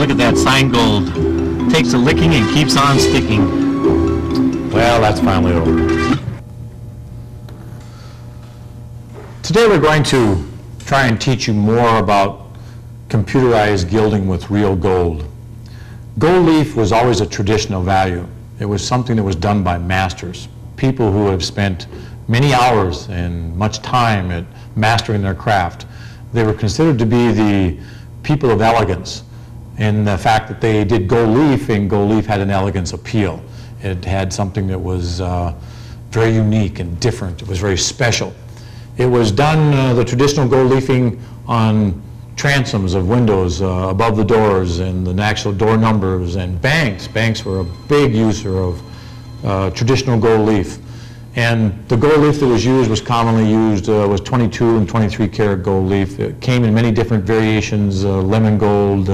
look at that sign gold. Takes a licking and keeps on sticking. Well, that's finally over. Today we're going to try and teach you more about computerized gilding with real gold. Gold leaf was always a traditional value. It was something that was done by masters, people who have spent many hours and much time at mastering their craft. They were considered to be the people of elegance in the fact that they did gold leaf, and gold leaf had an elegance appeal. It had something that was very unique and different. It was very special. It was done, the traditional gold leafing, on transoms of windows above the doors and the actual door numbers, and banks. Banks were a big user of traditional gold leaf. And the gold leaf that was used was commonly used was 22 and 23 karat gold leaf. It came in many different variations, lemon gold,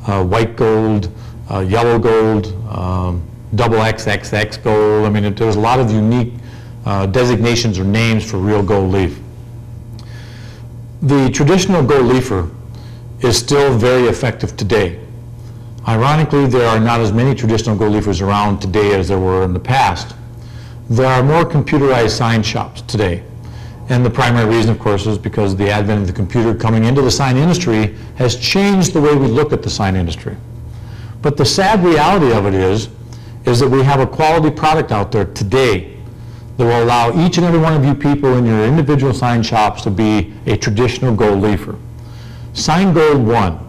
white gold, yellow gold, double XXX gold. I mean, there was a lot of unique designations or names for real gold leaf. The traditional gold leafer is still very effective today. Ironically, there are not as many traditional gold leafers around today as there were in the past. There are more computerized sign shops today. And the primary reason, of course, is because the advent of the computer coming into the sign industry has changed the way we look at the sign industry. But the sad reality of it is that we have a quality product out there today that will allow each and every one of you people in your individual sign shops to be a traditional gold leafer. Sign Gold 1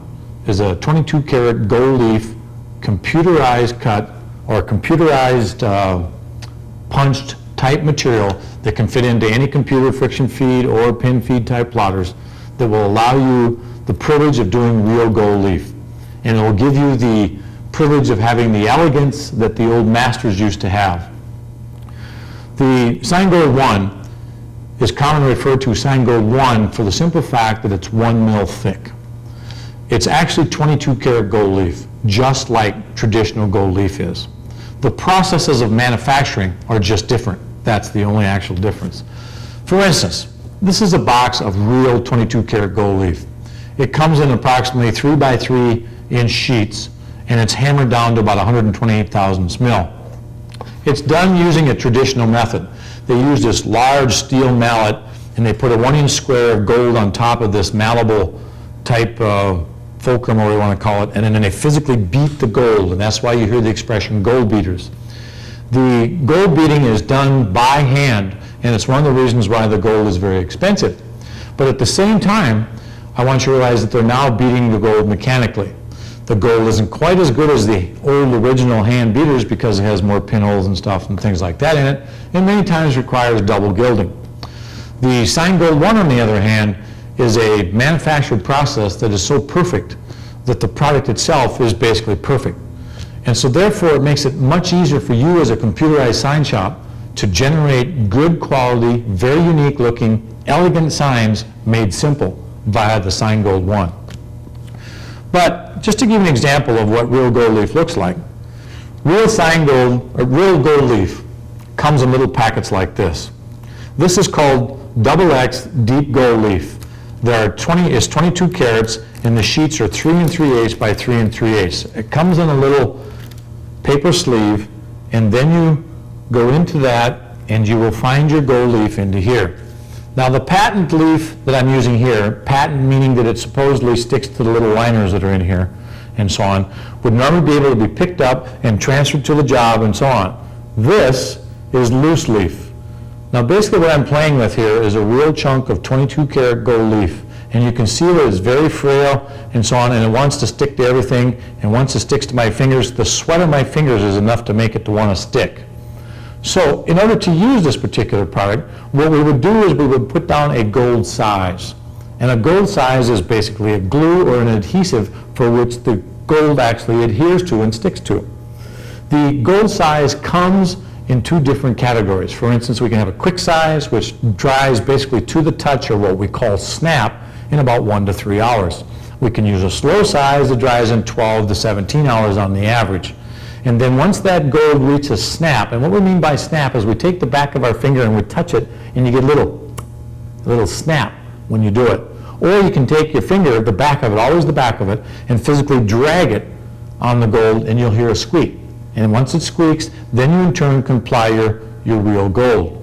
is a 22 karat gold leaf computerized cut or computerized punched type material that can fit into any computer friction feed or pin feed type plotters that will allow you the privilege of doing real gold leaf. And it will give you the privilege of having the elegance that the old masters used to have. The Sign Gold 1 is commonly referred to Sign Gold 1 for the simple fact that it's 1 mil thick. It's actually 22 karat gold leaf, just like traditional gold leaf is. The processes of manufacturing are just different. That's the only actual difference. For instance, this is a box of real 22 karat gold leaf. It comes in approximately 3 by 3 inch sheets, and it's hammered down to about 128 thousandths mil. It's done using a traditional method. They use this large steel mallet, and they put a 1 inch square of gold on top of this malleable type fulcrum, or whatever you want to call it, and then they physically beat the gold, and that's why you hear the expression gold beaters. The gold beating is done by hand, and it's one of the reasons why the gold is very expensive. But at the same time, I want you to realize that they're now beating the gold mechanically. The gold isn't quite as good as the old original hand beaters because it has more pinholes and stuff and things like that in it, and many times requires double gilding. The Sign Gold 1, on the other hand, is a manufactured process that is so perfect that the product itself is basically perfect. And so therefore it makes it much easier for you as a computerized sign shop to generate good quality, very unique looking, elegant signs made simple via the Sign Gold 1. But just to give you an example of what real gold leaf looks like, real gold leaf comes in little packets like this. This is called XX deep gold leaf. It's 22 carats, and the sheets are 3 3/8 by 3 3/8. It comes in a little paper sleeve, and then you go into that, and you will find your gold leaf into here. Now the patent leaf that I'm using here, patent meaning that it supposedly sticks to the little liners that are in here, and so on, would normally be able to be picked up and transferred to the job and so on. This is loose leaf. Now basically what I'm playing with here is a real chunk of 22 karat gold leaf, and you can see that it's very frail and so on, and it wants to stick to everything, and once it sticks to my fingers, the sweat of my fingers is enough to make it to want to stick. So in order to use this particular product, what we would do is we would put down a gold size, and a gold size is basically a glue or an adhesive for which the gold actually adheres to and sticks to. The gold size comes in 2 different categories. For instance, we can have a quick size, which dries basically to the touch, or what we call snap, in about 1 to 3 hours. We can use a slow size that dries in 12 to 17 hours on the average. And then once that gold reaches snap, and what we mean by snap is we take the back of our finger and we touch it, and you get a little snap when you do it. Or you can take your finger, the back of it, always the back of it, and physically drag it on the gold, and you'll hear a squeak. And once it squeaks, then you in turn can apply your real gold.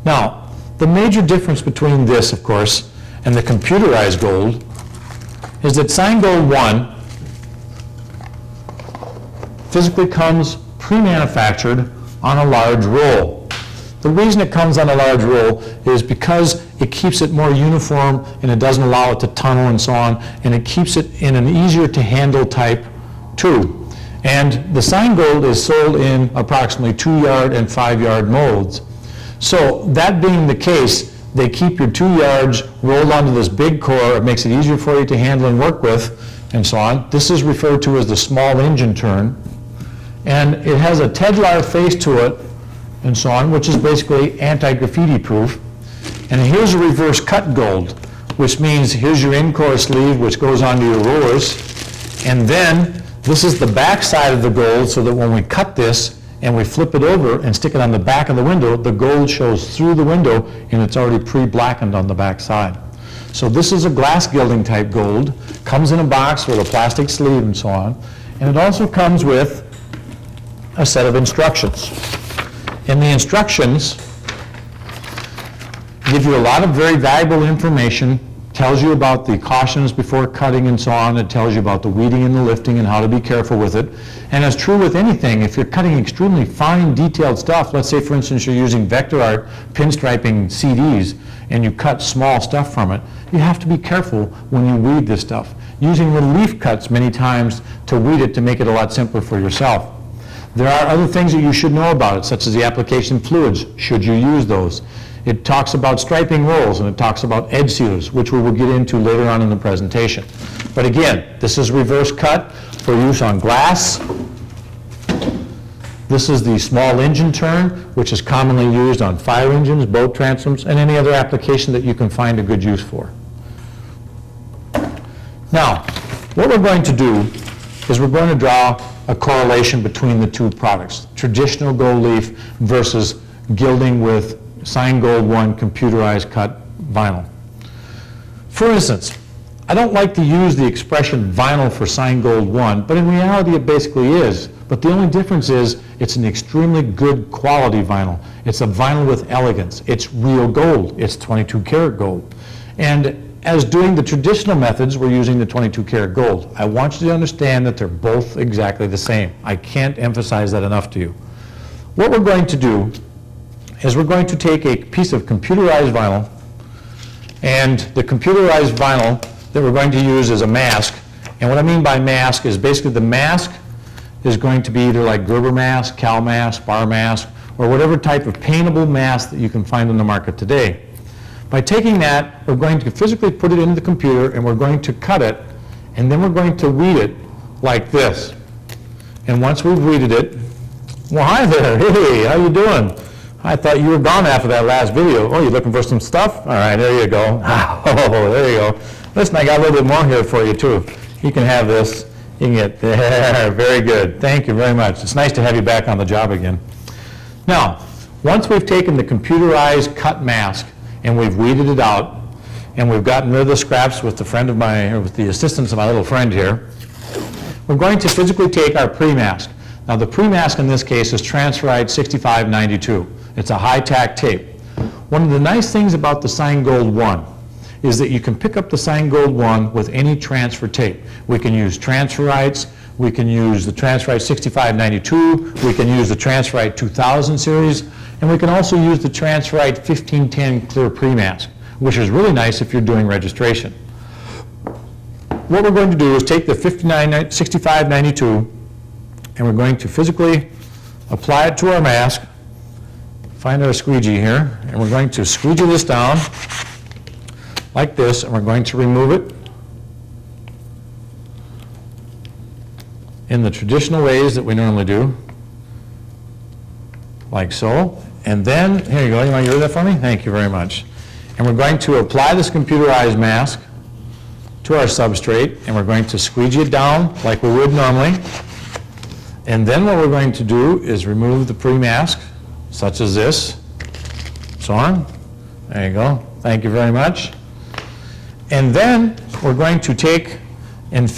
Now, the major difference between this, of course, and the computerized gold is that Sine-Gold 1 physically comes pre-manufactured on a large roll. The reason it comes on a large roll is because it keeps it more uniform and it doesn't allow it to tunnel and so on, and it keeps it in an easier to handle type tube. And the Sine-Gold is sold in approximately 2-yard and 5-yard molds. So that being the case, they keep your 2 yards rolled onto this big core. It makes it easier for you to handle and work with and so on. This is referred to as the small engine turn. And it has a Tedlar face to it and so on, which is basically anti-graffiti proof. And here's a reverse cut gold, which means here's your in-core sleeve, which goes onto your rollers. And then this is the back side of the gold, so that when we cut this and we flip it over and stick it on the back of the window, the gold shows through the window and it's already pre-blackened on the back side. So this is a glass gilding type gold, comes in a box with a plastic sleeve and so on, and it also comes with a set of instructions. And the instructions give you a lot of very valuable information, tells you about the cautions before cutting and so on. It tells you about the weeding and the lifting and how to be careful with it. And as true with anything, if you're cutting extremely fine, detailed stuff, let's say, for instance, you're using Vector Art pinstriping CDs, and you cut small stuff from it, you have to be careful when you weed this stuff. Using relief cuts many times to weed it to make it a lot simpler for yourself. There are other things that you should know about it, such as the application fluids, should you use those. It talks about striping rolls, and it talks about edge sealers, which we will get into later on in the presentation. But again, this is reverse cut for use on glass. This is the small engine turn, which is commonly used on fire engines, boat transoms, and any other application that you can find a good use for. Now, what we're going to do is we're going to draw a correlation between the two products, traditional gold leaf versus gilding with Sine-Gold 1 computerized cut vinyl. For instance, I don't like to use the expression vinyl for Sine-Gold 1, but in reality it basically is. But the only difference is it's an extremely good quality vinyl. It's a vinyl with elegance. It's real gold. It's 22 karat gold. And as doing the traditional methods, we're using the 22 karat gold. I want you to understand that they're both exactly the same. I can't emphasize that enough to you. What we're going to do is we're going to take a piece of computerized vinyl, and the computerized vinyl that we're going to use is a mask. And what I mean by mask is basically the mask is going to be either like Gerber mask, Cal mask, bar mask, or whatever type of paintable mask that you can find on the market today. By taking that, we're going to physically put it into the computer, and we're going to cut it, and then we're going to weed it like this. And once we've weeded it, well, hi there, hey, how you doing? I thought you were gone after that last video. Oh, you looking for some stuff? All right, there you go. Oh, there you go. Listen, I got a little bit more here for you, too. You can have this. You can get there. Very good. Thank you very much. It's nice to have you back on the job again. Now, once we've taken the computerized cut mask and we've weeded it out, and we've gotten rid of the scraps with the assistance of my little friend here, we're going to physically take our pre-mask. Now, the pre-mask in this case is Transferite 6592. It's a high-tack tape. One of the nice things about the Sine-Gold 1 is that you can pick up the Sine-Gold 1 with any transfer tape. We can use Transferites, we can use the Transferite 6592, we can use the Transferite 2000 series, and we can also use the Transferite 1510 clear pre-mask, which is really nice if you're doing registration. What we're going to do is take the 6592, and we're going to physically apply it to our mask. Find our squeegee here, and we're going to squeegee this down like this, and we're going to remove it in the traditional ways that we normally do, like so. And then, here you go, you want to do that for me? Thank you very much. And we're going to apply this computerized mask to our substrate, and we're going to squeegee it down like we would normally. And then what we're going to do is remove the pre-mask, such as this, so on. There you go. Thank you very much. And then we're going to take and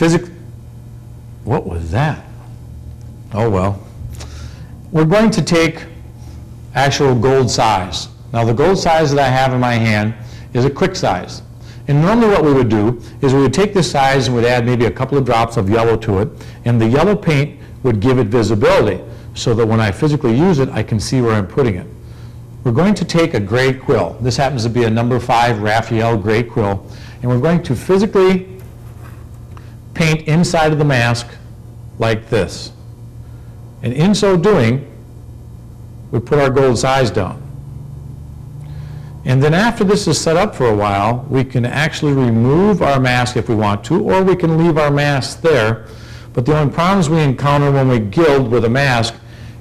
what was that? Oh well. We're going to take actual gold size. Now the gold size that I have in my hand is a quick size. And normally what we would do is we would take this size and would add maybe a couple of drops of yellow to it, and the yellow paint would give it visibility so that when I physically use it, I can see where I'm putting it. We're going to take a gray quill. This happens to be a number 5 Raphael gray quill, and we're going to physically paint inside of the mask like this. And in so doing, we put our gold size down. And then after this is set up for a while, we can actually remove our mask if we want to, or we can leave our mask there. But the only problems we encounter when we gild with a mask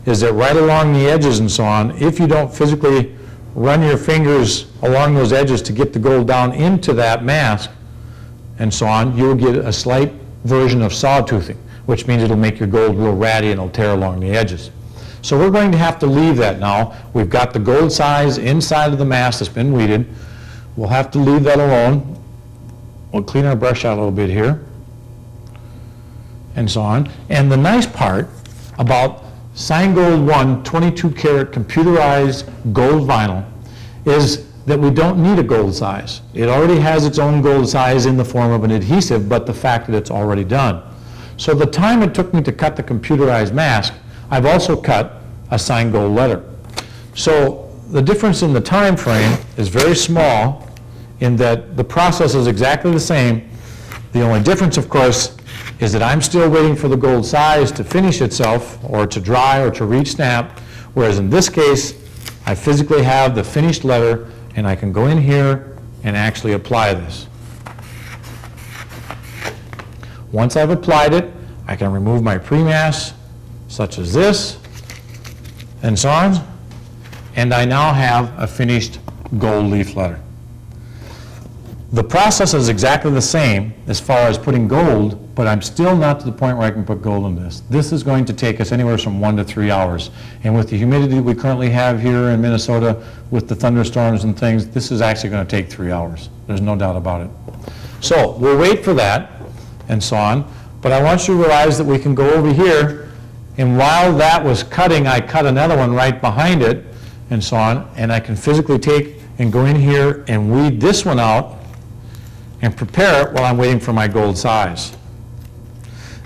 is that right along the edges and so on, if you don't physically run your fingers along those edges to get the gold down into that mask and so on, you will get a slight version of sawtoothing, which means it'll make your gold real ratty and it'll tear along the edges. So we're going to have to leave that now. We've got the gold size inside of the mask that's been weeded. We'll have to leave that alone. We'll clean our brush out a little bit here and so on. And the nice part about Signgold 1 22 karat computerized gold vinyl is that we don't need a gold size. It already has its own gold size in the form of an adhesive, but the fact that it's already done. So the time it took me to cut the computerized mask, I've also cut a Signgold letter. So the difference in the time frame is very small in that the process is exactly the same. The only difference, of course, is that I'm still waiting for the gold size to finish itself or to dry or to reach snap, whereas in this case, I physically have the finished letter and I can go in here and actually apply this. Once I've applied it, I can remove my pre-mask, such as this, and so on, and I now have a finished gold leaf letter. The process is exactly the same as far as putting gold, but I'm still not to the point where I can put gold in this. This is going to take us anywhere from 1 to 3 hours. And with the humidity we currently have here in Minnesota, with the thunderstorms and things, this is actually going to take 3 hours. There's no doubt about it. So we'll wait for that and so on, but I want you to realize that we can go over here, and while that was cutting, I cut another one right behind it and so on, and I can physically take and go in here and weed this one out and prepare it while I'm waiting for my gold size.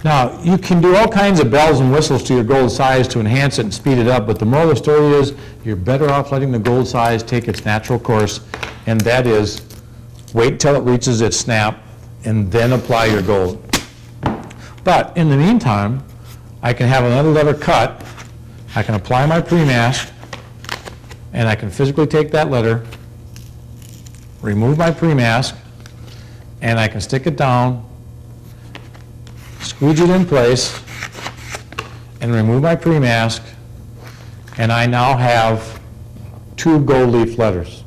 Now, you can do all kinds of bells and whistles to your gold size to enhance it and speed it up, but the moral of the story is you're better off letting the gold size take its natural course, and that is wait till it reaches its snap and then apply your gold. But in the meantime, I can have another letter cut, I can apply my pre-mask, and I can physically take that letter, remove my pre-mask, and I can stick it down, squeeze it in place, and remove my pre-mask, and I now have 2 gold leaf letters.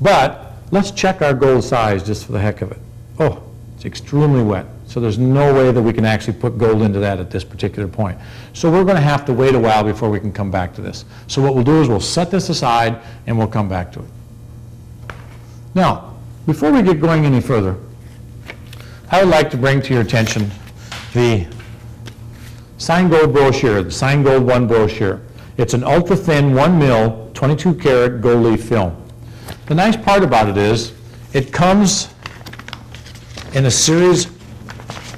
But let's check our gold size just for the heck of it. Oh, it's extremely wet, so there's no way that we can actually put gold into that at this particular point. So we're going to have to wait a while before we can come back to this. So what we'll do is we'll set this aside and we'll come back to it. Now, before we get going any further, I would like to bring to your attention the Signgold brochure, the Signgold 1 brochure. It's an ultra-thin 1 mil, 22 karat gold leaf film. The nice part about it is it comes in a series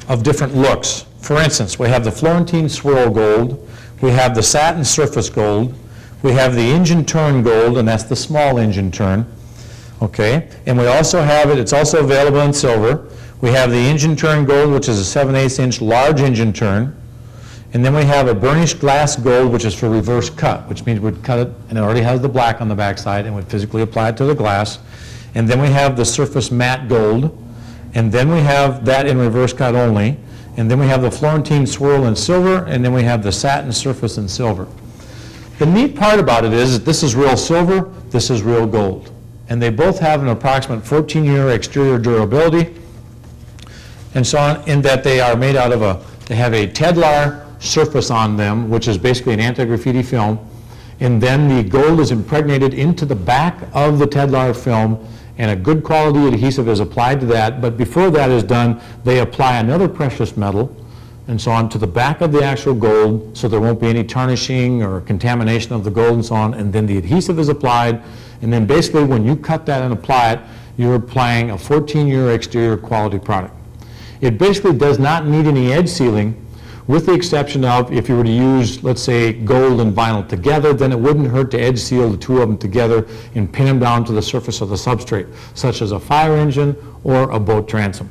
of different looks. For instance, we have the Florentine swirl gold, we have the satin surface gold, we have the engine turn gold, and that's the small engine turn. Okay, and we also have it, it's also available in silver. We have the engine turn gold, which is a 7/8 inch large engine turn. And then we have a burnished glass gold, which is for reverse cut, which means we'd cut it, and it already has the black on the backside, and we'd physically apply it to the glass. And then we have the surface matte gold, and then we have that in reverse cut only. And then we have the Florentine swirl in silver, and then we have the satin surface in silver. The neat part about it is that this is real silver, this is real gold. And they both have an approximate 14-year exterior durability, and so on, in that they are made out of they have a Tedlar surface on them, which is basically an anti-graffiti film, and then the gold is impregnated into the back of the Tedlar film, and a good quality adhesive is applied to that, but before that is done, they apply another precious metal and so on to the back of the actual gold, so there won't be any tarnishing or contamination of the gold and so on, and then the adhesive is applied, and then basically when you cut that and apply it, you're applying a 14-year exterior quality product. It basically does not need any edge sealing, with the exception of if you were to use, let's say, gold and vinyl together, then it wouldn't hurt to edge seal the two of them together and pin them down to the surface of the substrate, such as a fire engine or a boat transom.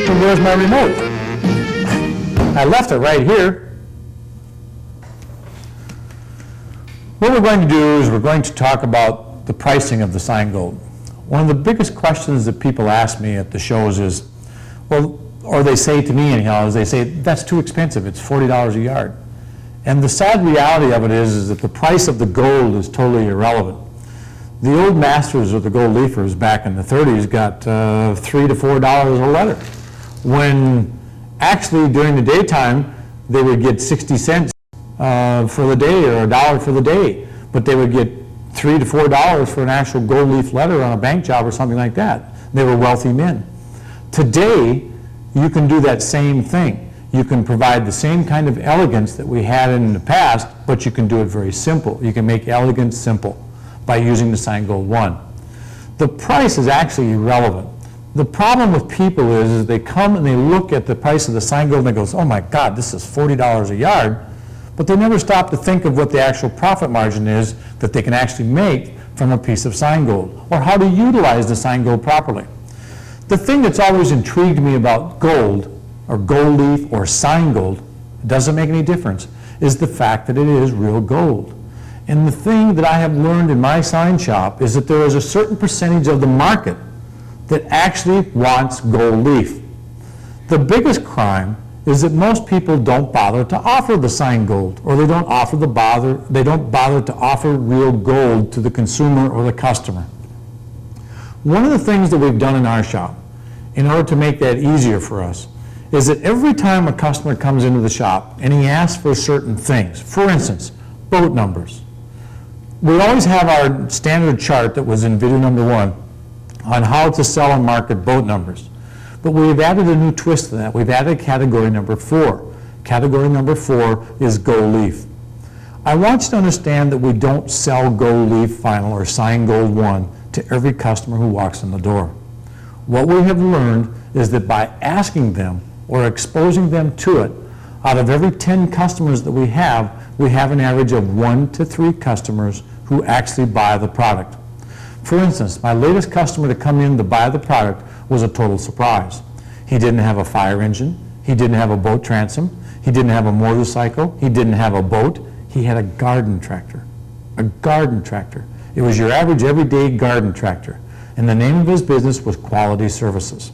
And where's my remote? I left it right here. What we're going to do is we're going to talk about the pricing of the Seingold. One of the biggest questions that people ask me at the shows is, well, or they say to me anyhow, is they say, that's too expensive, it's $40 a yard. And the sad reality of it is that the price of the gold is totally irrelevant. The old masters of the gold leafers back in the 30s got $3 to $4 a letter, when actually during the daytime they would get 60 cents for the day or $1 for the day, but they would get $3 to $4 for an actual gold leaf letter on a bank job or something like that. They were wealthy men. Today, you can do that same thing. You can provide the same kind of elegance that we had in the past, but you can do it very simple. You can make elegance simple by using the Seingold 1. The price is actually irrelevant. The problem with people is they come and they look at the price of the Seingold and they go, oh my God, this is $40 a yard, but they never stop to think of what the actual profit margin is that they can actually make from a piece of Seingold, or how to utilize the Seingold properly. The thing that's always intrigued me about gold, or gold leaf, or Seingold, it doesn't make any difference, is the fact that it is real gold. And the thing that I have learned in my sign shop is that there is a certain percentage of the market that actually wants gold leaf. The biggest crime is that most people don't bother to offer the Seingold, or they don't bother to offer real gold to the consumer or the customer. One of the things that we've done in our shop, in order to make that easier for us, is that every time a customer comes into the shop and he asks for certain things, for instance, boat numbers, we always have our standard chart that was in video number 1 on how to sell and market boat numbers. But we've added a new twist to that. We've added category number 4. Category number 4 is gold leaf. I want you to understand that we don't sell gold leaf vinyl or Seingold 1 to every customer who walks in the door. What we have learned is that by asking them or exposing them to it, out of every 10 customers that we have an average of 1 to 3 customers who actually buy the product. For instance, my latest customer to come in to buy the product was a total surprise. He didn't have a fire engine, he didn't have a boat transom, he didn't have a motorcycle, he didn't have a boat, he had a garden tractor. A garden tractor. It was your average everyday garden tractor. And the name of his business was Quality Services.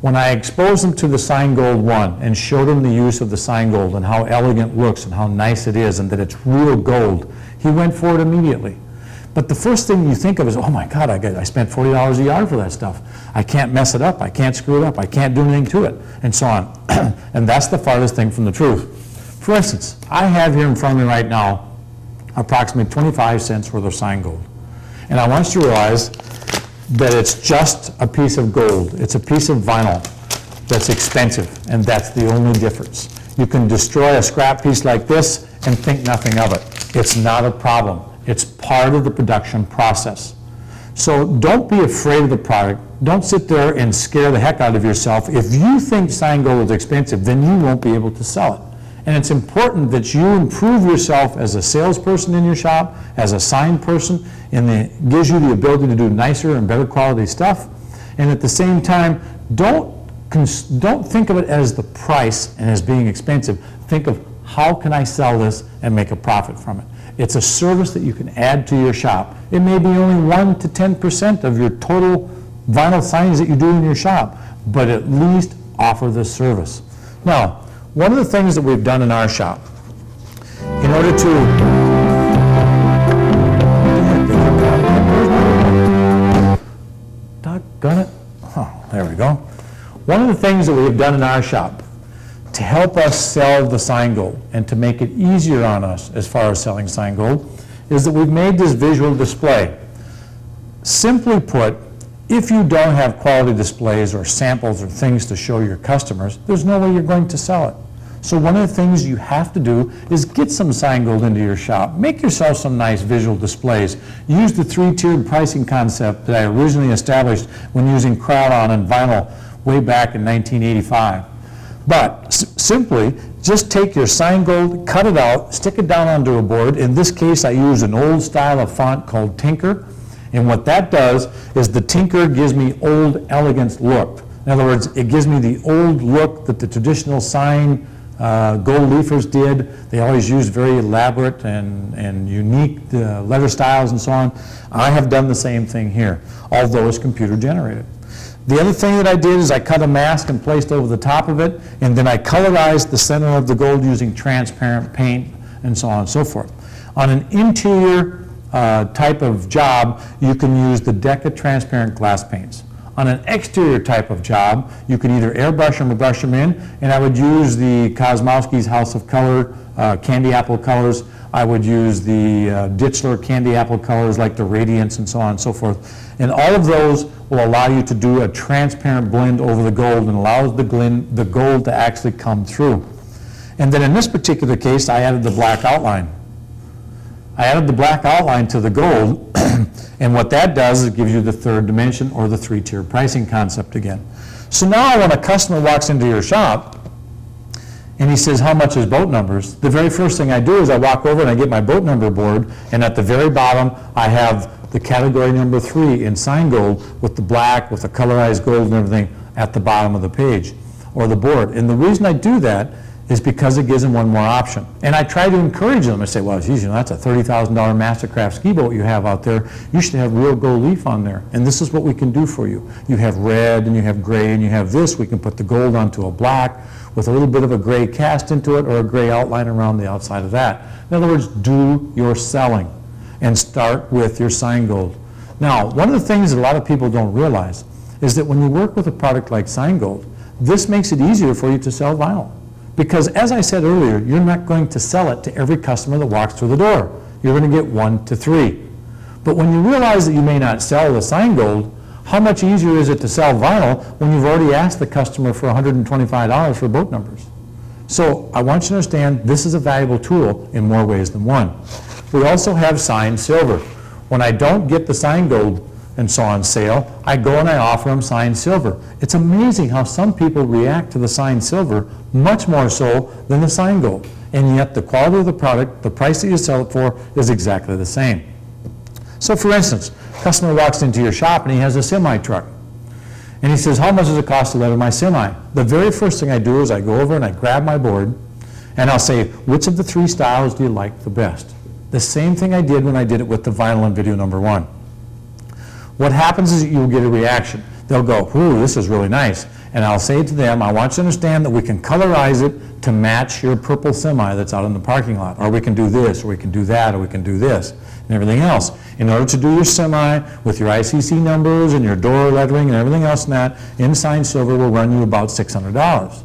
When I exposed him to the Seingold 1 and showed him the use of the Seingold and how elegant it looks and how nice it is and that it's real gold, he went for it immediately. But the first thing you think of is, oh my God, I spent $40 a yard for that stuff. I can't mess it up, I can't screw it up, I can't do anything to it, and so on. And that's the farthest thing from the truth. For instance, I have here in front of me right now approximately 25 cents worth of Seingold. And I want you to realize that it's just a piece of gold. It's a piece of vinyl that's expensive, and that's the only difference. You can destroy a scrap piece like this and think nothing of it. It's not a problem. It's part of the production process. So don't be afraid of the product. Don't sit there and scare the heck out of yourself. If you think Seingold is expensive, then you won't be able to sell it. And it's important that you improve yourself as a salesperson in your shop, as a sign person, and it gives you the ability to do nicer and better quality stuff. And at the same time, don't think of it as the price and as being expensive. Think of how can I sell this and make a profit from it. It's a service that you can add to your shop. It may be only 1 to 10% of your total vinyl signage that you do in your shop, but at least offer this service. Now, one of the things that we've done in our shop, in order to... Doggone it. Oh, there we go. One of the things that we've done in our shop to help us sell the Sign Gold and to make it easier on us as far as selling Sign Gold is that we've made this visual display. Simply put, if you don't have quality displays or samples or things to show your customers, there's no way you're going to sell it. So one of the things you have to do is get some Sign Gold into your shop. Make yourself some nice visual displays. Use the three-tiered pricing concept that I originally established when using Krylon and vinyl way back in 1985. But simply, just take your Sign Gold, cut it out, stick it down onto a board. In this case, I use an old style of font called Tinker. And what that does is the Tinker gives me old elegance look. In other words, it gives me the old look that the traditional sign gold leafers did. They always used very elaborate and unique letter styles and so on. I have done the same thing here, although it's computer generated. The other thing that I did is I cut a mask and placed over the top of it, and then I colorized the center of the gold using transparent paint and so on and so forth. On an interior type of job, you can use the Deca transparent glass paints. On an exterior type of job, you can either airbrush them or brush them in, and I would use the Kosmowski's House of Color candy apple colors. I would use the Ditchler candy apple colors like the Radiance and so on and so forth. And all of those will allow you to do a transparent blend over the gold and allows the gold to actually come through. And then in this particular case, I added the black outline. I added the black outline to the gold, and what that does is it gives you the third dimension or the three-tier pricing concept again. So now when a customer walks into your shop and he says, how much is boat numbers? The very first thing I do is I walk over and I get my boat number board, and at the very bottom I have the category number 3 in Sign Gold with the black, with the colorized gold and everything at the bottom of the page or the board. And the reason I do that is because it gives them one more option. And I try to encourage them. I say, well, geez, that's a $30,000 Mastercraft ski boat you have out there. You should have real gold leaf on there. And this is what we can do for you. You have red and you have gray and you have this. We can put the gold onto a black with a little bit of a gray cast into it or a gray outline around the outside of that. In other words, do your selling and start with your Sign Gold. Now, one of the things that a lot of people don't realize is that when you work with a product like Sign Gold, this makes it easier for you to sell vinyl. Because as I said earlier, you're not going to sell it to every customer that walks through the door. You're going to get 1 to 3. But when you realize that you may not sell the Sign Gold, how much easier is it to sell vinyl when you've already asked the customer for $125 for boat numbers? So I want you to understand this is a valuable tool in more ways than one. We also have Sign Silver. When I don't get the Sign Gold and so on sale, I go and I offer them Sign Silver. It's amazing how some people react to the Sign Silver much more so than the Sign Gold. And yet the quality of the product, the price that you sell it for, is exactly the same. So for instance, a customer walks into your shop and he has a semi truck. And he says, how much does it cost to leather my semi? The very first thing I do is I go over and I grab my board and I'll say, which of the 3 styles do you like the best? The same thing I did when I did it with the vinyl in video number 1. What happens is you'll get a reaction. They'll go, ooh, this is really nice. And I'll say to them, I want you to understand that we can colorize it to match your purple semi that's out in the parking lot. Or we can do this, or we can do that, or we can do this, and everything else. In order to do your semi with your ICC numbers and your door lettering and everything else in that, in Sign Silver will run you about $600.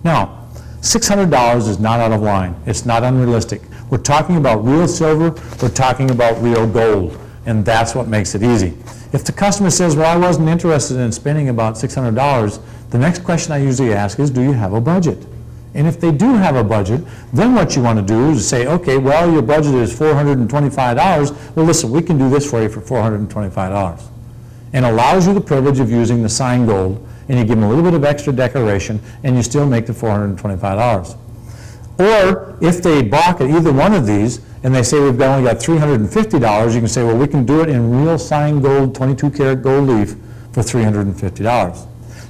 Now, $600 is not out of line. It's not unrealistic. We're talking about real silver. We're talking about real gold. And that's what makes it easy. If the customer says, well, I wasn't interested in spending about $600, the next question I usually ask is, do you have a budget? And if they do have a budget, then what you want to do is say, okay, well, your budget is $425. Well, listen, we can do this for you for $425. And allows you the privilege of using the Sign Gold, and you give them a little bit of extra decoration, and you still make the $425. Or if they balk at either one of these, and they say we've only got $350, you can say, well, we can do it in real Sign Gold, 22 karat gold leaf for $350.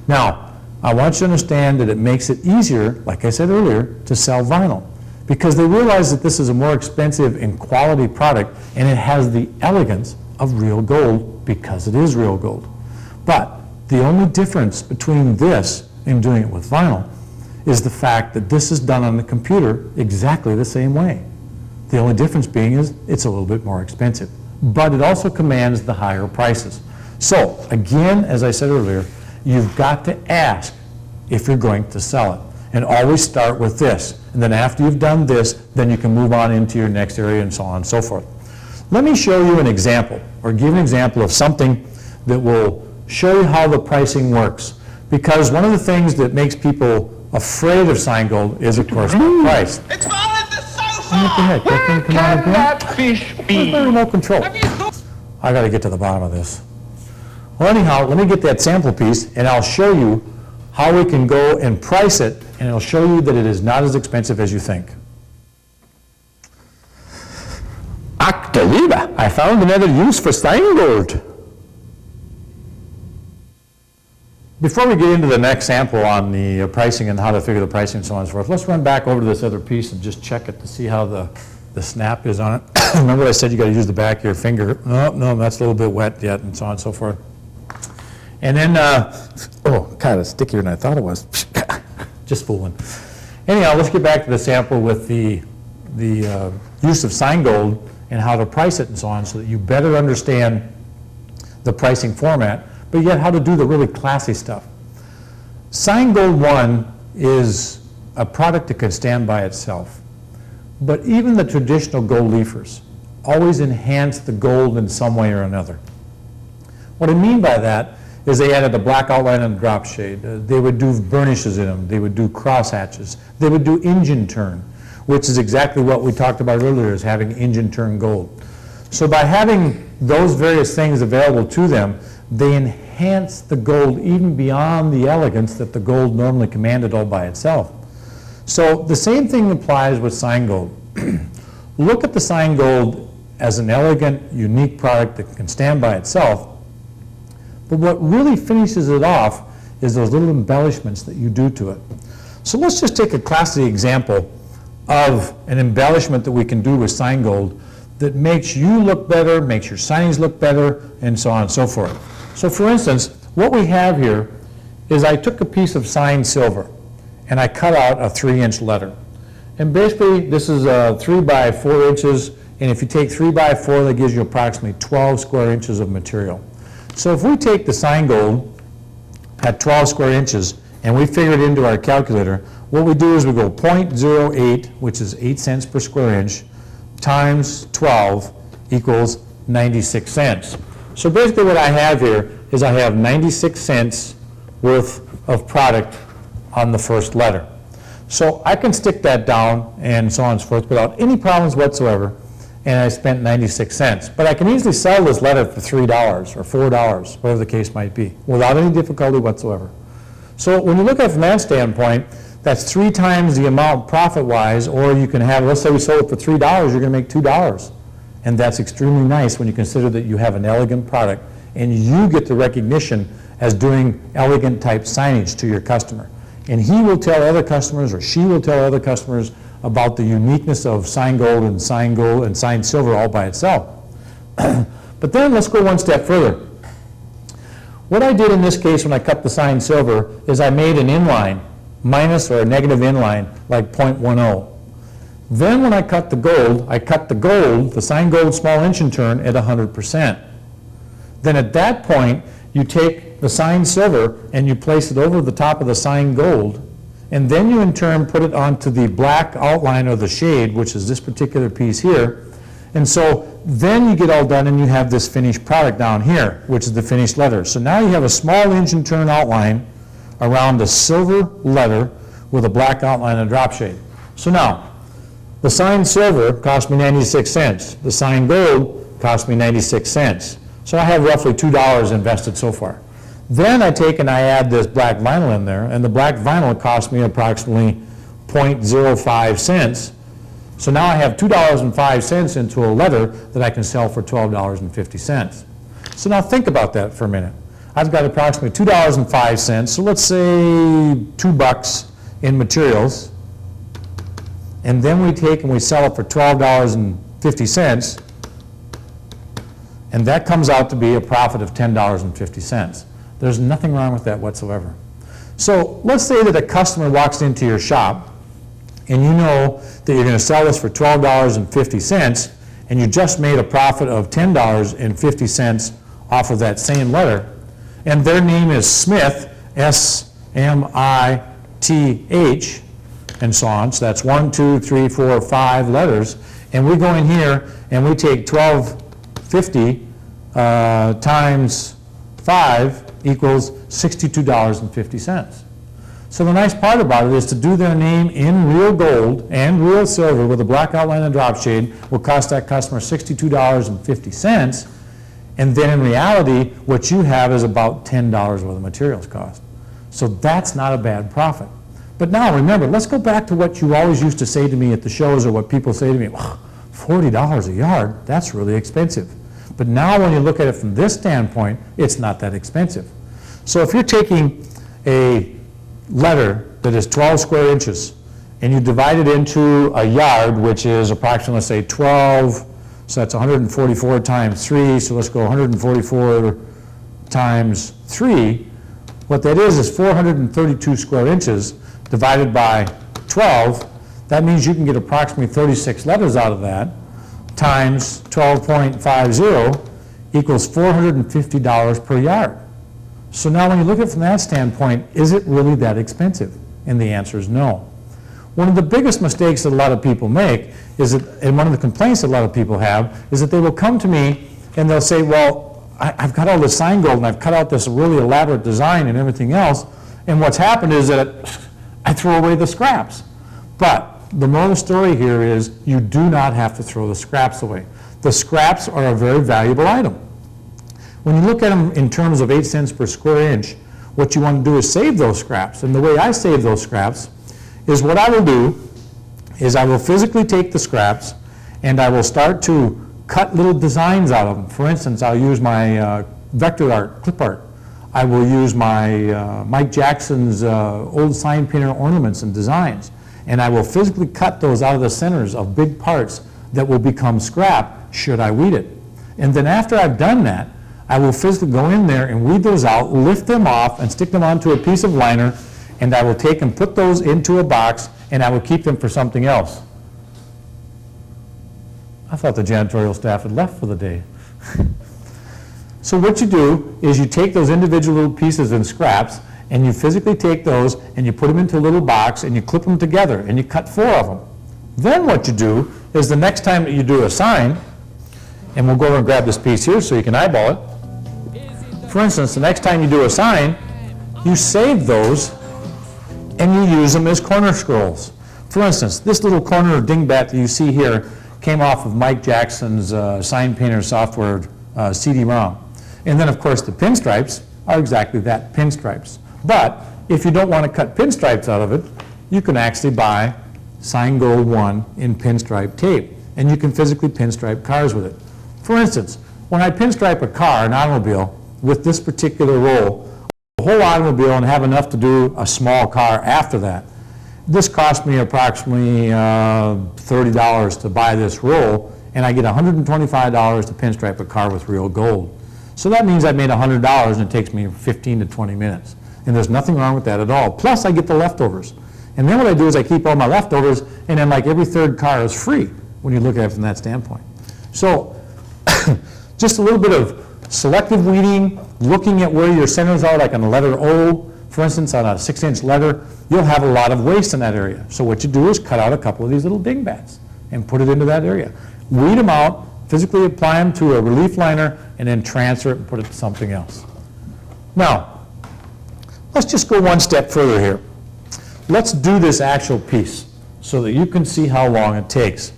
Now, I want you to understand that it makes it easier, like I said earlier, to sell vinyl, because they realize that this is a more expensive and quality product, and it has the elegance of real gold because it is real gold. But the only difference between this and doing it with vinyl is the fact that this is done on the computer exactly the same way. The only difference being is it's a little bit more expensive, but it also commands the higher prices. So again, as I said earlier, you've got to ask if you're going to sell it. And always start with this. And then after you've done this, then you can move on into your next area and so on and so forth. Let me show you an example, or give an example of something that will show you how the pricing works. Because one of the things that makes people afraid of Seingold is, of course, the price. It's fallen to sofa! What the heck? That thing come out Can again? that fish be? There's remote control. I got to get to the bottom of this. Well, anyhow, let me get that sample piece, and I'll show you how we can go and price it, and it'll show you that it is not as expensive as you think. Akte Liebe, I found another use for Seingold. Before we get into the next sample on the pricing and how to figure the pricing and so on and so forth, let's run back over to this other piece and just check it to see how the snap is on it. Remember I said you got to use the back of your finger. No, that's a little bit wet yet, and so on and so forth. And then, oh, kind of stickier than I thought it was. Just fooling. Anyhow, let's get back to the sample with the use of Seingold and how to price it and so on, so that you better understand the pricing format, but yet how to do the really classy stuff. Seingold 1 is a product that can stand by itself. But even the traditional gold leafers always enhance the gold in some way or another. What I mean by that is they added a black outline and a drop shade. They would do burnishes in them. They would do cross hatches. They would do engine turn, which is exactly what we talked about earlier, is having engine turn gold. So by having those various things available to them, they enhance the gold even beyond the elegance that the gold normally commanded all by itself. So the same thing applies with Seingold. Look at the Seingold as an elegant, unique product that can stand by itself. But what really finishes it off is those little embellishments that you do to it. So let's just take a classic example of an embellishment that we can do with Seingold that makes you look better, makes your signings look better, and so on and so forth. So for instance, what we have here is I took a piece of signed silver and I cut out a 3-inch letter. And basically this is 3 by 4 inches, and if you take 3 by 4, that gives you approximately 12 square inches of material. So if we take the Seingold at 12 square inches and we figure it into our calculator, what we do is we go 0.08, which is 8 cents per square inch, times 12 equals 96 cents. So basically what I have here is I have 96 cents worth of product on the first letter. So I can stick that down and so on and so forth without any problems whatsoever, and I spent 96 cents. But I can easily sell this letter for $3 or $4, whatever the case might be, without any difficulty whatsoever. So when you look at it from that standpoint, that's 3 times the amount profit-wise, or you can have, let's say we sold it for $3, you're going to make $2. And that's extremely nice when you consider that you have an elegant product and you get the recognition as doing elegant type signage to your customer. And he will tell other customers, or she will tell other customers, about the uniqueness of Seingold and signed silver all by itself. But then let's go one step further. What I did in this case when I cut the signed silver is I made an inline, minus or a negative inline, like 0.10. Then when I cut the gold, the Seingold small inch and turn at 100%. Then at that point, you take the signed silver and you place it over the top of the signed gold, and then you in turn put it onto the black outline or the shade, which is this particular piece here. And so then you get all done and you have this finished product down here, which is the finished letter. So now you have a small inch and turn outline around the silver letter with a black outline and drop shade. So now, the signed silver cost me 96 cents. The signed gold cost me 96 cents. So I have roughly $2 invested so far. Then I take and I add this black vinyl in there, and the black vinyl cost me approximately 0.05 cents. So now I have $2.05 into a letter that I can sell for $12.50. So now think about that for a minute. I've got approximately $2.05, so let's say $2 in materials, and then we take and we sell it for $12.50, and that comes out to be a profit of $10.50. There's nothing wrong with that whatsoever. So let's say that a customer walks into your shop and you know that you're going to sell this for $12.50 and you just made a profit of $10.50 off of that same letter, and their name is Smith, S-M-I-T-H, TH, and so on. So that's 1, 2, 3, 4, 5 letters. And we go in here and we take 1250 times 5 equals $62.50. So the nice part about it is to do their name in real gold and real silver with a black outline and drop shade will cost that customer $62.50. And then in reality, what you have is about $10 worth of materials cost. So that's not a bad profit. But now remember, let's go back to what you always used to say to me at the shows, or what people say to me, $40 a yard, that's really expensive. But now when you look at it from this standpoint, it's not that expensive. So if you're taking a letter that is 12 square inches and you divide it into a yard, which is approximately, let's say 12, so that's 144 times 3, so let's go 144 times 3. What that is 432 square inches divided by 12. That means you can get approximately 36 letters out of that, times 12.50 equals $450 per yard. So now when you look at it from that standpoint, is it really that expensive? And the answer is no. One of the biggest mistakes that a lot of people make is that, and one of the complaints that a lot of people have, is that they will come to me and they'll say, well, I've got all this sign gold and I've cut out this really elaborate design and everything else, and what's happened is that I throw away the scraps. But the moral of the story here is you do not have to throw the scraps away. The scraps are a very valuable item. When you look at them in terms of 8 cents per square inch, what you want to do is save those scraps. And the way I save those scraps is what I will do is I will physically take the scraps and I will start to cut little designs out of them. For instance, I'll use my vector art, clip art. I will use my Mike Jackson's old sign painter ornaments and designs. And I will physically cut those out of the centers of big parts that will become scrap should I weed it. And then after I've done that, I will physically go in there and weed those out, lift them off, and stick them onto a piece of liner, and I will take and put those into a box, and I will keep them for something else. I thought the janitorial staff had left for the day. So what you do is you take those individual little pieces and scraps, and you physically take those and you put them into a little box and you clip them together and you cut 4 of them. Then what you do is the next time that you do a sign, and we'll go over and grab this piece here so you can eyeball it. For instance, the next time you do a sign, you save those and you use them as corner scrolls. For instance, this little corner of dingbat that you see here came off of Mike Jackson's sign painter software CD-ROM. And then of course the pinstripes are exactly that, pinstripes. But if you don't want to cut pinstripes out of it, you can actually buy Sign Gold 1 in pinstripe tape, and you can physically pinstripe cars with it. For instance, when I pinstripe a car, an automobile, with this particular roll, the whole automobile, and have enough to do a small car after that, this cost me approximately $30 to buy this roll, and I get $125 to pinstripe a car with real gold. So that means I made $100 and it takes me 15 to 20 minutes. And there's nothing wrong with that at all. Plus I get the leftovers. And then what I do is I keep all my leftovers, and then like every third car is free when you look at it from that standpoint. So just a little bit of selective weeding, looking at where your centers are, like on the letter O, for instance, on a 6-inch letter, you'll have a lot of waste in that area. So what you do is cut out a couple of these little dingbats and put it into that area. Weed them out, physically apply them to a relief liner, and then transfer it and put it to something else. Now, let's just go one step further here. Let's do this actual piece so that you can see how long it takes.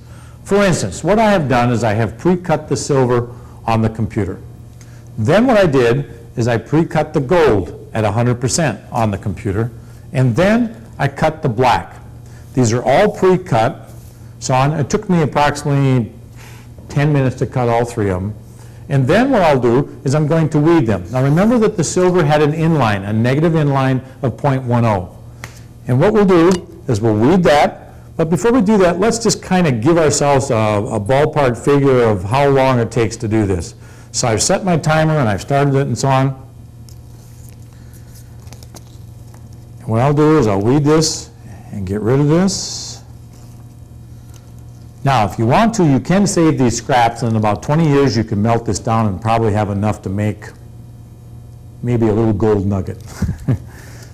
For instance, what I have done is I have pre-cut the silver on the computer. Then what I did is I pre-cut the gold at 100% on the computer, and then I cut the black. These are all pre-cut, so it took me approximately 10 minutes to cut all 3 of them. And then what I'll do is I'm going to weed them. Now remember that the silver had an inline, a negative inline of 0.10. And what we'll do is we'll weed that, but before we do that, let's just kind of give ourselves a ballpark figure of how long it takes to do this. So I've set my timer and I've started it and so on. And what I'll do is I'll weed this and get rid of this. Now, if you want to, you can save these scraps, and in about 20 years you can melt this down and probably have enough to make maybe a little gold nugget.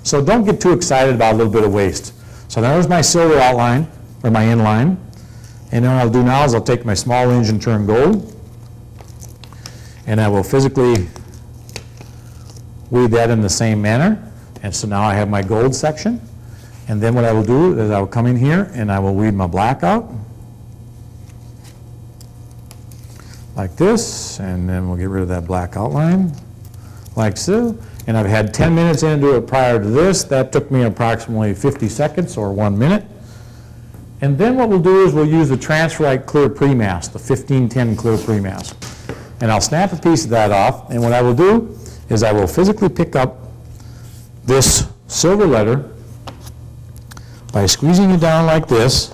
So don't get too excited about a little bit of waste. So there's my silver outline, or my inline. And then what I'll do now is I'll take my small engine turn gold, and I will physically weed that in the same manner. And so now I have my gold section. And then what I will do is I will come in here and I will weed my black out. Like this, and then we'll get rid of that black outline, like so. And I've had 10 minutes into it prior to this. That took me approximately 50 seconds or 1 minute. And then what we'll do is we'll use the Transferite Clear Pre-Mask, the 1510 Clear Pre-Mask. And I'll snap a piece of that off, and what I will do is I will physically pick up this silver letter by squeezing it down like this,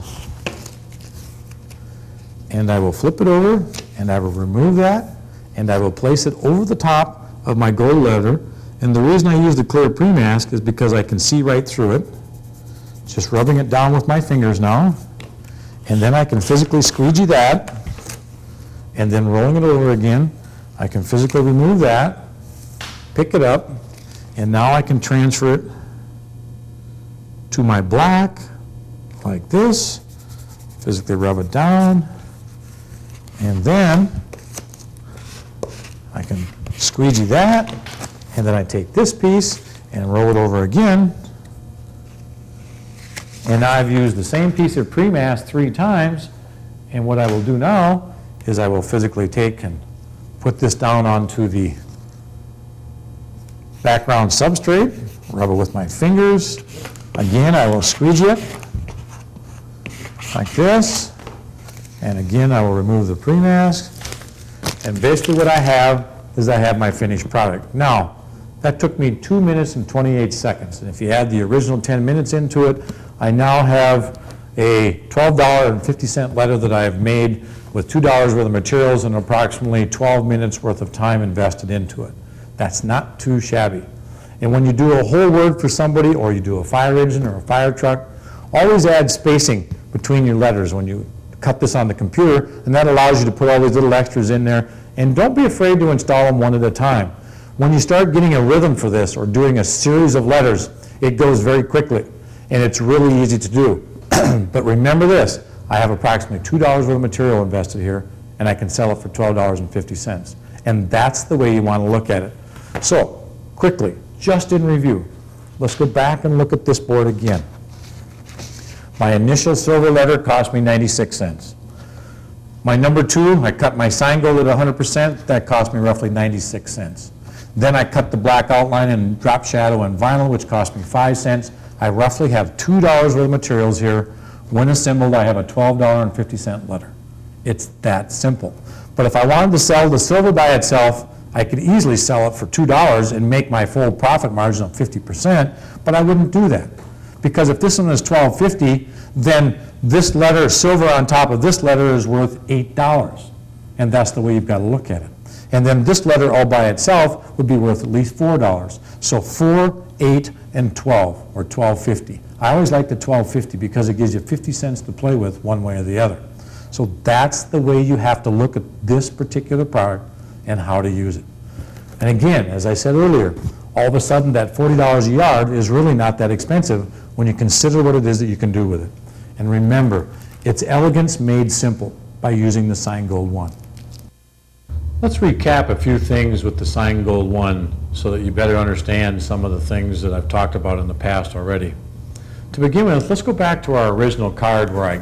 and I will flip it over, and I will remove that, and I will place it over the top of my gold letter. And the reason I use the Clear Pre-Mask is because I can see right through it. Just rubbing it down with my fingers now, and then I can physically squeegee that, and then rolling it over again, I can physically remove that, pick it up, and now I can transfer it to my black, like this, physically rub it down, and then I can squeegee that, and then I take this piece and roll it over again. And now I've used the same piece of pre-mask 3 times, and what I will do now is I will physically take and put this down onto the background substrate, rub it with my fingers. Again, I will squeegee it like this, and again I will remove the pre-mask, and basically what I have is I have my finished product. Now, that took me 2 minutes and 28 seconds, and if you add the original 10 minutes into it, I now have a $12.50 letter that I have made with $2 worth of materials and approximately 12 minutes worth of time invested into it. That's not too shabby. And when you do a whole word for somebody, or you do a fire engine or a fire truck, always add spacing between your letters when you cut this on the computer, and that allows you to put all these little extras in there. And don't be afraid to install them one at a time. When you start getting a rhythm for this, or doing a series of letters, it goes very quickly, and it's really easy to do. But remember this, I have approximately $2 worth of material invested here, and I can sell it for $12.50. And that's the way you want to look at it. So, quickly, just in review, let's go back and look at this board again. My initial silver letter cost me 96 cents. My number 2, I cut my sign gold at 100%, that cost me roughly 96 cents. Then I cut the black outline and drop shadow and vinyl, which cost me 5 cents. I roughly have $2 worth of materials here. When assembled, I have a $12.50 letter. It's that simple. But if I wanted to sell the silver by itself, I could easily sell it for $2 and make my full profit margin of 50%, but I wouldn't do that. Because if this one is $12.50, then this letter, silver on top of this letter, is worth $8. And that's the way you've got to look at it. And then this letter all by itself would be worth at least $4. So 4, 8, and 12, or $12.50. I always like the $12.50 because it gives you 50 cents to play with one way or the other. So that's the way you have to look at this particular product and how to use it. And again, as I said earlier, all of a sudden that $40 a yard is really not that expensive when you consider what it is that you can do with it. And remember, it's elegance made simple by using the Sign Gold 1. Let's recap a few things with the Sign Gold 1 so that you better understand some of the things that I've talked about in the past already. To begin with, let's go back to our original card where I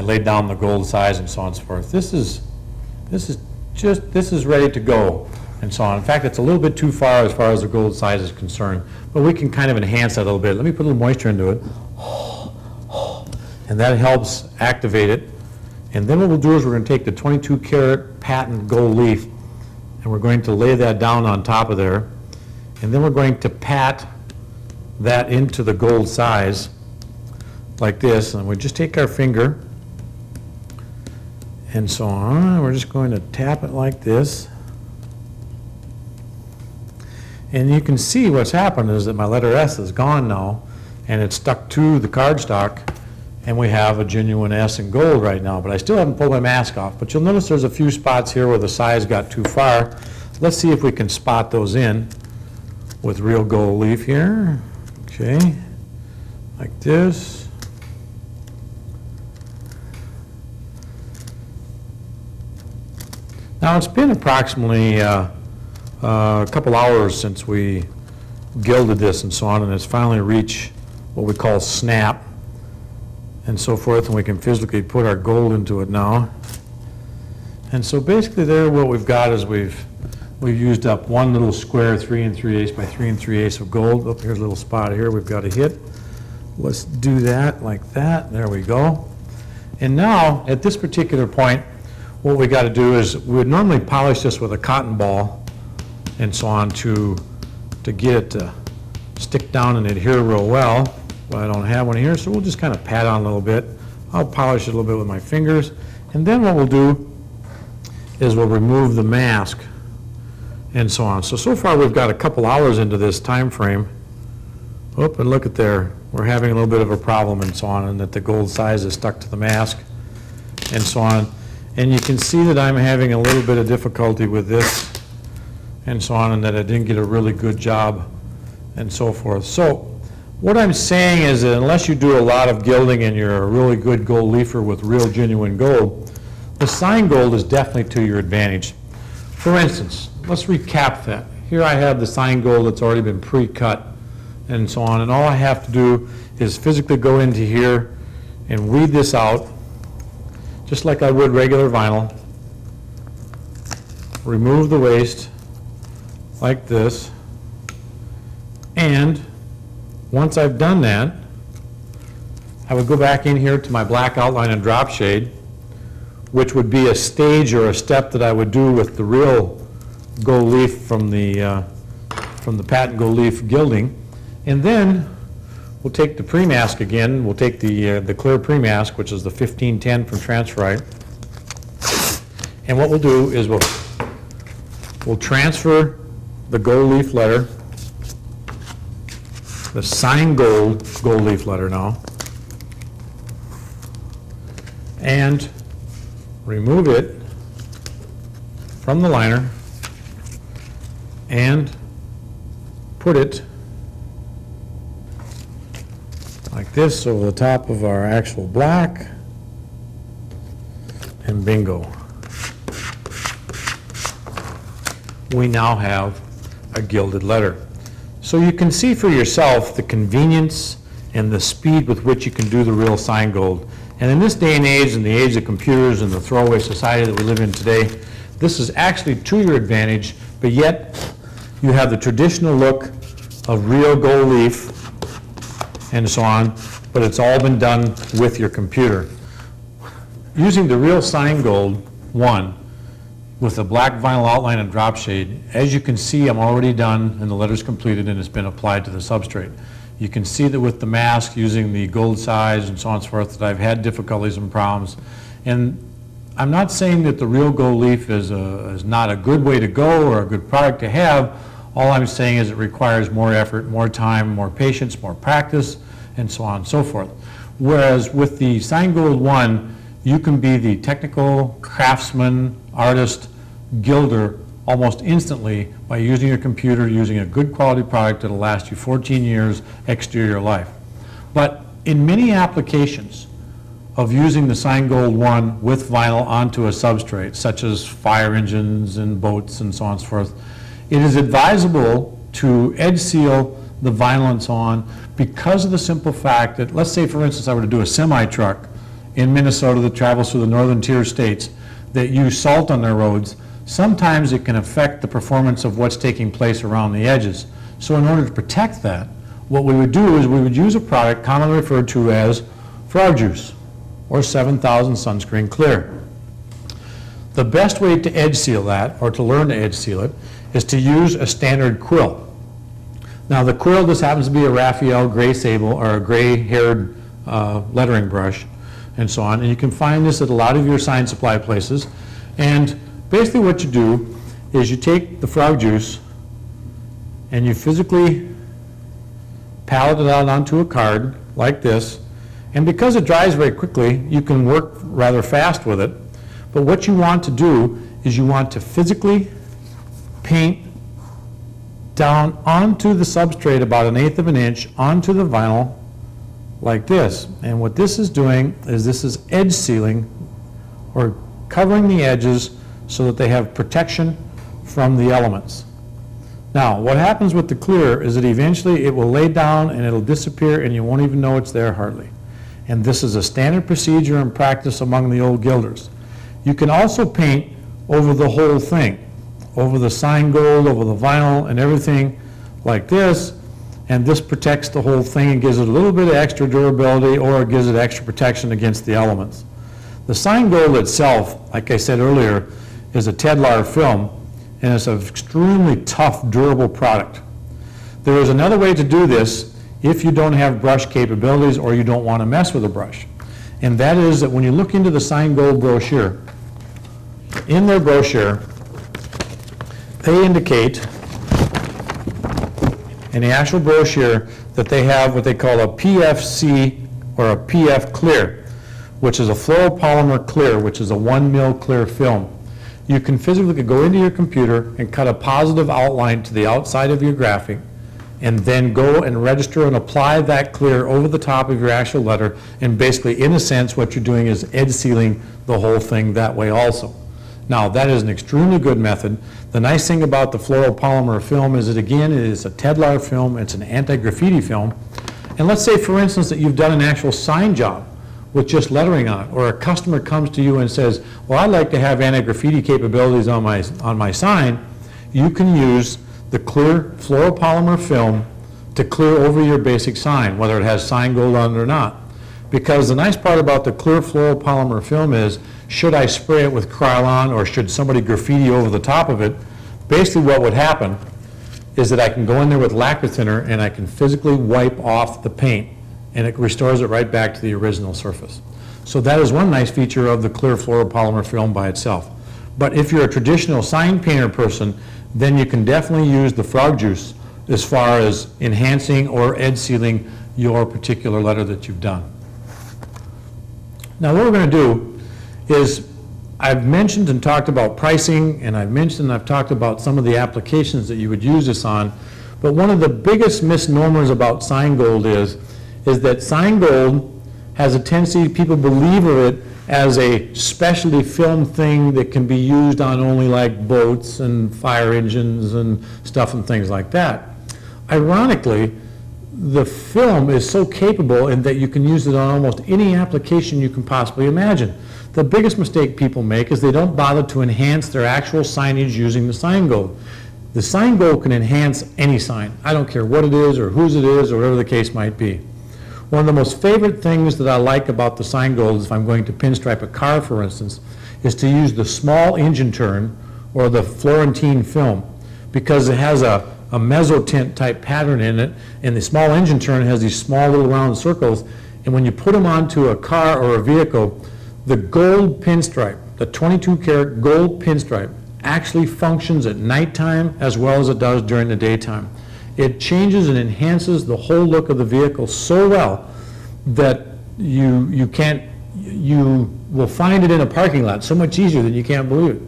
laid down the gold size and so on and so forth. This is ready to go and so on. In fact, it's a little bit too far as the gold size is concerned, but we can kind of enhance that a little bit. Let me put a little moisture into it, and that helps activate it. And then what we'll do is we're going to take the 22 karat patent gold leaf, and we're going to lay that down on top of there, and then we're going to pat that into the gold size like this, and we just take our finger and so on. We're just going to tap it like this. And you can see what's happened is that my letter S is gone now, and it's stuck to the cardstock, and we have a genuine S in gold right now. But I still haven't pulled my mask off. But you'll notice there's a few spots here where the size got too far. Let's see if we can spot those in. with real gold leaf here, okay, like this. Now, it's been approximately a couple hours since we gilded this and so on, and it's finally reached what we call snap and so forth, and we can physically put our gold into it now. And so basically there what we've got is we've used up one little square 3 3/8 by 3 3/8 of gold. Oh, here's a little spot here we've got to hit. Let's do that like that. There we go. And now, at this particular point, what we got to do is we would normally polish this with a cotton ball and so on to get it to stick down and adhere real well. But I don't have one here, so we'll just kind of pat on a little bit. I'll polish it a little bit with my fingers. And then what we'll do is we'll remove the mask and so on. So far we've got a couple hours into this time frame. Oh, and look at there. We're having a little bit of a problem and so on, and that the gold size is stuck to the mask and so on. And you can see that I'm having a little bit of difficulty with this and so on, and that I didn't get a really good job and so forth. So what I'm saying is that unless you do a lot of gilding and you're a really good gold leafer with real genuine gold, the sign gold is definitely to your advantage. For instance, let's recap that. Here I have the sign gold that's already been pre-cut and so on, and all I have to do is physically go into here and weed this out just like I would regular vinyl. Remove the waste like this, and once I've done that, I would go back in here to my black outline and drop shade, which would be a stage or a step that I would do with the real gold leaf from the patent gold leaf gilding. And then we'll take the pre-mask again. We'll take the clear pre-mask, which is the 1510 from Transferite. And what we'll do is we'll transfer the gold leaf letter, the sign gold leaf letter now, and remove it from the liner and put it like this over the top of our actual black, and bingo. We now have a gilded letter. So you can see for yourself the convenience and the speed with which you can do the real sign gold. And in this day and age, in the age of computers and the throwaway society that we live in today, this is actually to your advantage, but yet you have the traditional look of real gold leaf and so on, but it's all been done with your computer. Using the real sign gold 1 with a black vinyl outline and drop shade, as you can see, I'm already done and the letter's completed and it's been applied to the substrate. You can see that with the mask, using the gold size and so on and so forth, that I've had difficulties and problems. And I'm not saying that the real gold leaf is not a good way to go or a good product to have. All I'm saying is it requires more effort, more time, more patience, more practice, and so on and so forth. Whereas with the Sign Gold 1, you can be the technical craftsman, artist, gilder almost instantly by using your computer, using a good quality product that'll last you 14 years exterior life. But in many applications of using the Sign Gold 1 with vinyl onto a substrate, such as fire engines and boats and so on and so forth, it is advisable to edge seal the vinyl and so on because of the simple fact that, let's say for instance I were to do a semi-truck in Minnesota that travels through the northern tier states that use salt on their roads. Sometimes it can affect the performance of what's taking place around the edges. So in order to protect that, what we would do is we would use a product commonly referred to as frog juice or 7000 sunscreen clear. The best way to edge seal that, or to learn to edge seal it, is to use a standard quill. Now the quill, this happens to be a Raphael gray sable or a gray haired lettering brush and so on, and you can find this at a lot of your sign supply places. And basically what you do is you take the frog juice and you physically pallet it out onto a card like this, and because it dries very quickly you can work rather fast with it. But what you want to do is you want to physically paint down onto the substrate about 1/8 of an inch onto the vinyl like this. And what this is doing is this is edge sealing or covering the edges so that they have protection from the elements. Now, what happens with the clear is that eventually it will lay down and it'll disappear and you won't even know it's there hardly. And this is a standard procedure and practice among the old gilders. You can also paint over the whole thing, over the sign gold, over the vinyl and everything like this, and this protects the whole thing and gives it a little bit of extra durability, or it gives it extra protection against the elements. The sign gold itself, like I said earlier, is a Tedlar film, and it's an extremely tough, durable product. There is another way to do this if you don't have brush capabilities or you don't want to mess with a brush. And that is that when you look into the sign gold brochure, in their brochure, they indicate in the actual brochure that they have what they call a PFC or a PF clear, which is a fluoropolymer clear, which is a 1 mil clear film. You can physically go into your computer and cut a positive outline to the outside of your graphic, and then go and register and apply that clear over the top of your actual letter, and basically, in a sense, what you're doing is edge sealing the whole thing that way also. Now, that is an extremely good method. The nice thing about the fluoropolymer film is that, again, it is a Tedlar film, it's an anti-graffiti film, and let's say, for instance, that you've done an actual sign job with just lettering on it, or a customer comes to you and says, well, I'd like to have anti-graffiti capabilities on my sign. You can use the clear fluoropolymer film to clear over your basic sign, whether it has sign gold on it or not. Because the nice part about the clear fluoropolymer film is, should I spray it with Krylon or should somebody graffiti over the top of it, basically what would happen is that I can go in there with lacquer thinner and I can physically wipe off the paint, and it restores it right back to the original surface. So that is one nice feature of the clear fluoropolymer film by itself. But if you're a traditional sign painter person, then you can definitely use the frog juice as far as enhancing or edge sealing your particular letter that you've done. Now what we're going to do is, I've mentioned and talked about pricing, and I've mentioned and I've talked about some of the applications that you would use this on, but one of the biggest misnomers about sign gold is that sign gold has a tendency, people believe of it as a specialty film thing that can be used on only like boats and fire engines and stuff and things like that. Ironically, the film is so capable in that you can use it on almost any application you can possibly imagine. The biggest mistake people make is they don't bother to enhance their actual signage using the sign gold. The sign gold can enhance any sign. I don't care what it is or whose it is or whatever the case might be. One of the most favorite things that I like about the sign gold, if I'm going to pinstripe a car, for instance, is to use the small engine turn or the Florentine film, because it has a mezzotint type pattern in it, and the small engine turn has these small little round circles, and when you put them onto a car or a vehicle, the gold pinstripe, the 22 karat gold pinstripe, actually functions at nighttime as well as it does during the daytime. It changes and enhances the whole look of the vehicle so well that you will find it in a parking lot so much easier than you can't believe it.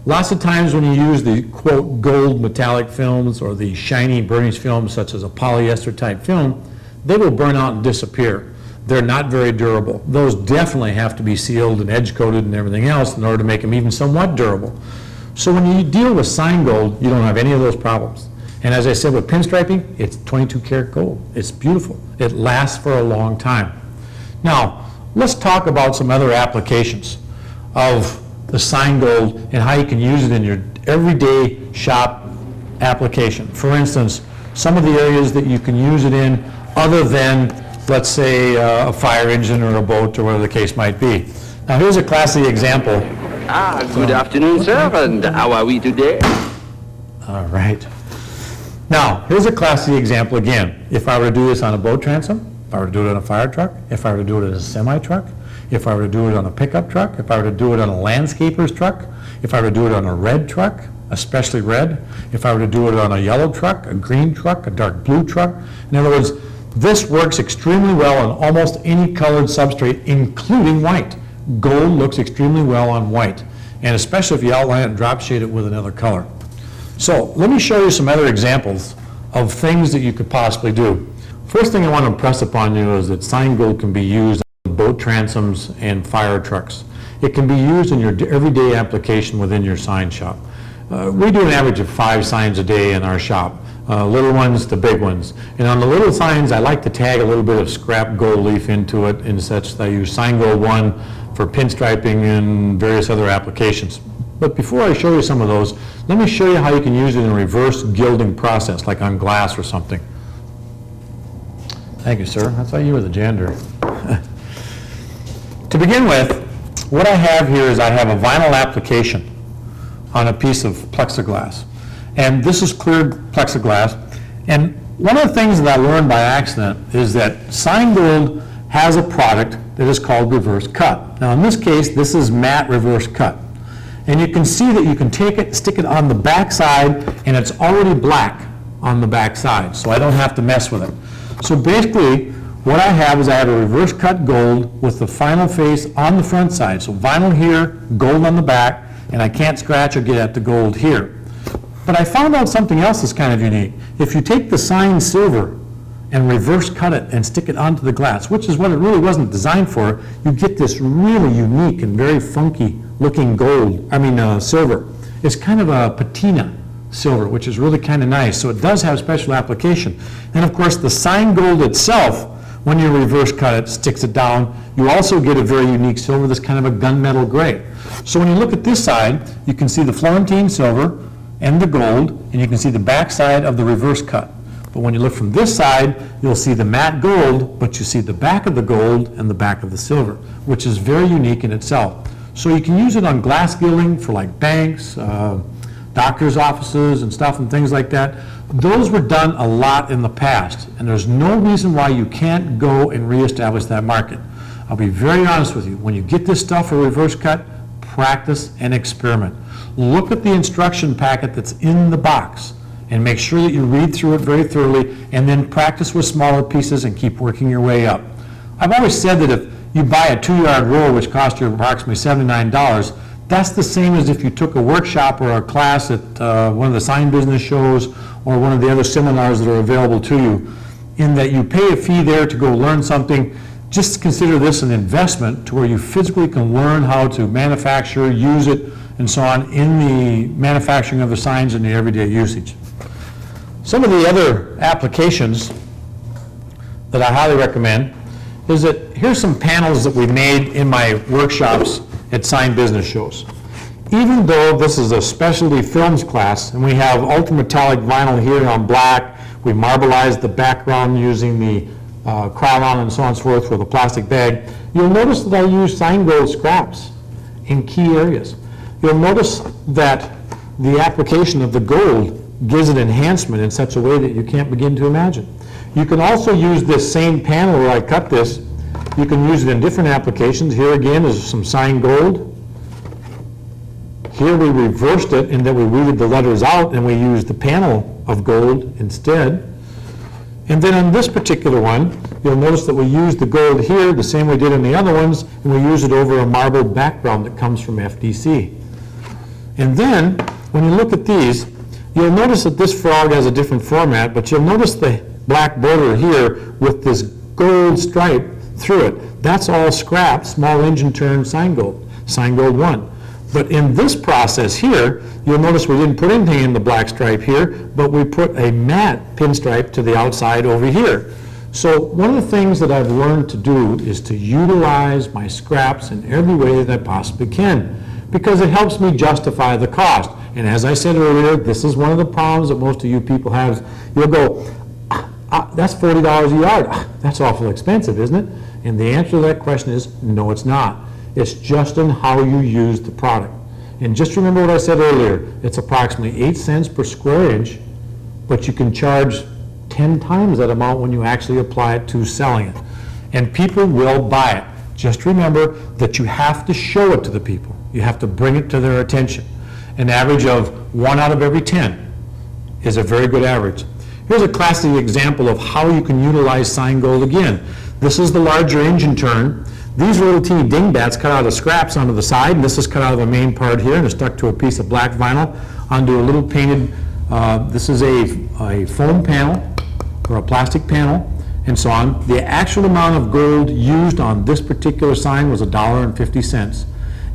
Lots of times when you use the, quote, gold metallic films or the shiny burnished films such as a polyester type film, they will burn out and disappear. They're not very durable. Those definitely have to be sealed and edge coated and everything else in order to make them even somewhat durable. So when you deal with sign gold, you don't have any of those problems. And as I said, with pinstriping, it's 22 karat gold. It's beautiful. It lasts for a long time. Now, let's talk about some other applications of the sign gold and how you can use it in your everyday shop application. For instance, some of the areas that you can use it in other than, let's say, a fire engine or a boat or whatever the case might be. Now, here's a classic example. Good afternoon, sir, and how are we today? All right. Now, here's a classic example again. If I were to do this on a boat transom, if I were to do it on a fire truck, if I were to do it on a semi-truck, if I were to do it on a pickup truck, if I were to do it on a landscaper's truck, if I were to do it on a red truck, especially red, if I were to do it on a yellow truck, a green truck, a dark blue truck. In other words, this works extremely well on almost any colored substrate, including white. Gold looks extremely well on white, and especially if you outline it and drop shade it with another color. So let me show you some other examples of things that you could possibly do. First thing I want to impress upon you is that sign gold can be used on boat transoms and fire trucks. It can be used in your everyday application within your sign shop. We do an average of 5 signs a day in our shop, little ones to big ones. And on the little signs, I like to tag a little bit of scrap gold leaf into it, in such that I use Sign Gold 1 for pinstriping and various other applications. But before I show you some of those, let me show you how you can use it in a reverse gilding process, like on glass or something. Thank you, sir. I thought you were the janitor. To begin with, what I have here is I have a vinyl application on a piece of plexiglass. And this is cleared plexiglass. And one of the things that I learned by accident is that Sign Gold has a product that is called reverse cut. Now in this case, this is matte reverse cut. And you can see that you can take it, stick it on the back side, and it's already black on the back side, so I don't have to mess with it. So basically, what I have is I have a reverse cut gold with the final face on the front side. So vinyl here, gold on the back, and I can't scratch or get at the gold here. But I found out something else that's kind of unique. If you take the sign silver and reverse cut it and stick it onto the glass, which is what it really wasn't designed for, you get this really unique and very funky looking silver. It's kind of a patina silver, which is really kind of nice. So it does have special application. And of course, the Sign Gold itself, when you reverse cut it, sticks it down, you also get a very unique silver that's kind of a gunmetal gray. So when you look at this side, you can see the Florentine silver and the gold, and you can see the back side of the reverse cut. But when you look from this side, you'll see the matte gold, but you see the back of the gold and the back of the silver, which is very unique in itself. So you can use it on glass gilding for like banks, doctor's offices and stuff and things like that. Those were done a lot in the past, and there's no reason why you can't go and reestablish that market. I'll be very honest with you. When you get this stuff for reverse cut, practice and experiment. Look at the instruction packet that's in the box and make sure that you read through it very thoroughly, and then practice with smaller pieces and keep working your way up. I've always said that if you buy a 2-yard roll, which costs you approximately $79, that's the same as if you took a workshop or a class at one of the sign business shows or one of the other seminars that are available to you, in that you pay a fee there to go learn something. Just consider this an investment to where you physically can learn how to manufacture, use it, and so on in the manufacturing of the signs in the everyday usage. Some of the other applications that I highly recommend is that here's some panels that we made in my workshops at sign business shows. Even though this is a specialty films class and we have ultrametallic vinyl here on black, we marbleized the background using the Krylon and so on and so forth with a plastic bag, you'll notice that I use Sign Gold scraps in key areas. You'll notice that the application of the gold gives it enhancement in such a way that you can't begin to imagine. You can also use this same panel where I cut this. You can use it in different applications. Here again is some Sign Gold. Here we reversed it in that we weeded the letters out and we used the panel of gold instead. And then on this particular one, you'll notice that we used the gold here the same way we did in the other ones, and we use it over a marble background that comes from FDC. And then, when you look at these, you'll notice that this frog has a different format, but you'll notice the black border here with this gold stripe through it. That's all scrap, small engine turn Sign Gold 1. But in this process here, you'll notice we didn't put anything in the black stripe here, but we put a matte pinstripe to the outside over here. So one of the things that I've learned to do is to utilize my scraps in every way that I possibly can, because it helps me justify the cost. And as I said earlier, this is one of the problems that most of you people have. You'll go, that's $40 a yard. That's awful expensive, isn't it? And the answer to that question is, no, it's not. It's just in how you use the product. And just remember what I said earlier. It's approximately 8 cents per square inch, but you can charge 10 times that amount when you actually apply it to selling it. And people will buy it. Just remember that you have to show it to the people. You have to bring it to their attention. An average of 1 out of every 10 is a very good average. Here's a classic example of how you can utilize Sign Gold again. This is the larger engine turn. These little teeny dingbats cut out of scraps onto the side, and this is cut out of the main part here and is stuck to a piece of black vinyl onto a little painted This is a foam panel or a plastic panel and so on. The actual amount of gold used on this particular sign was $1.50.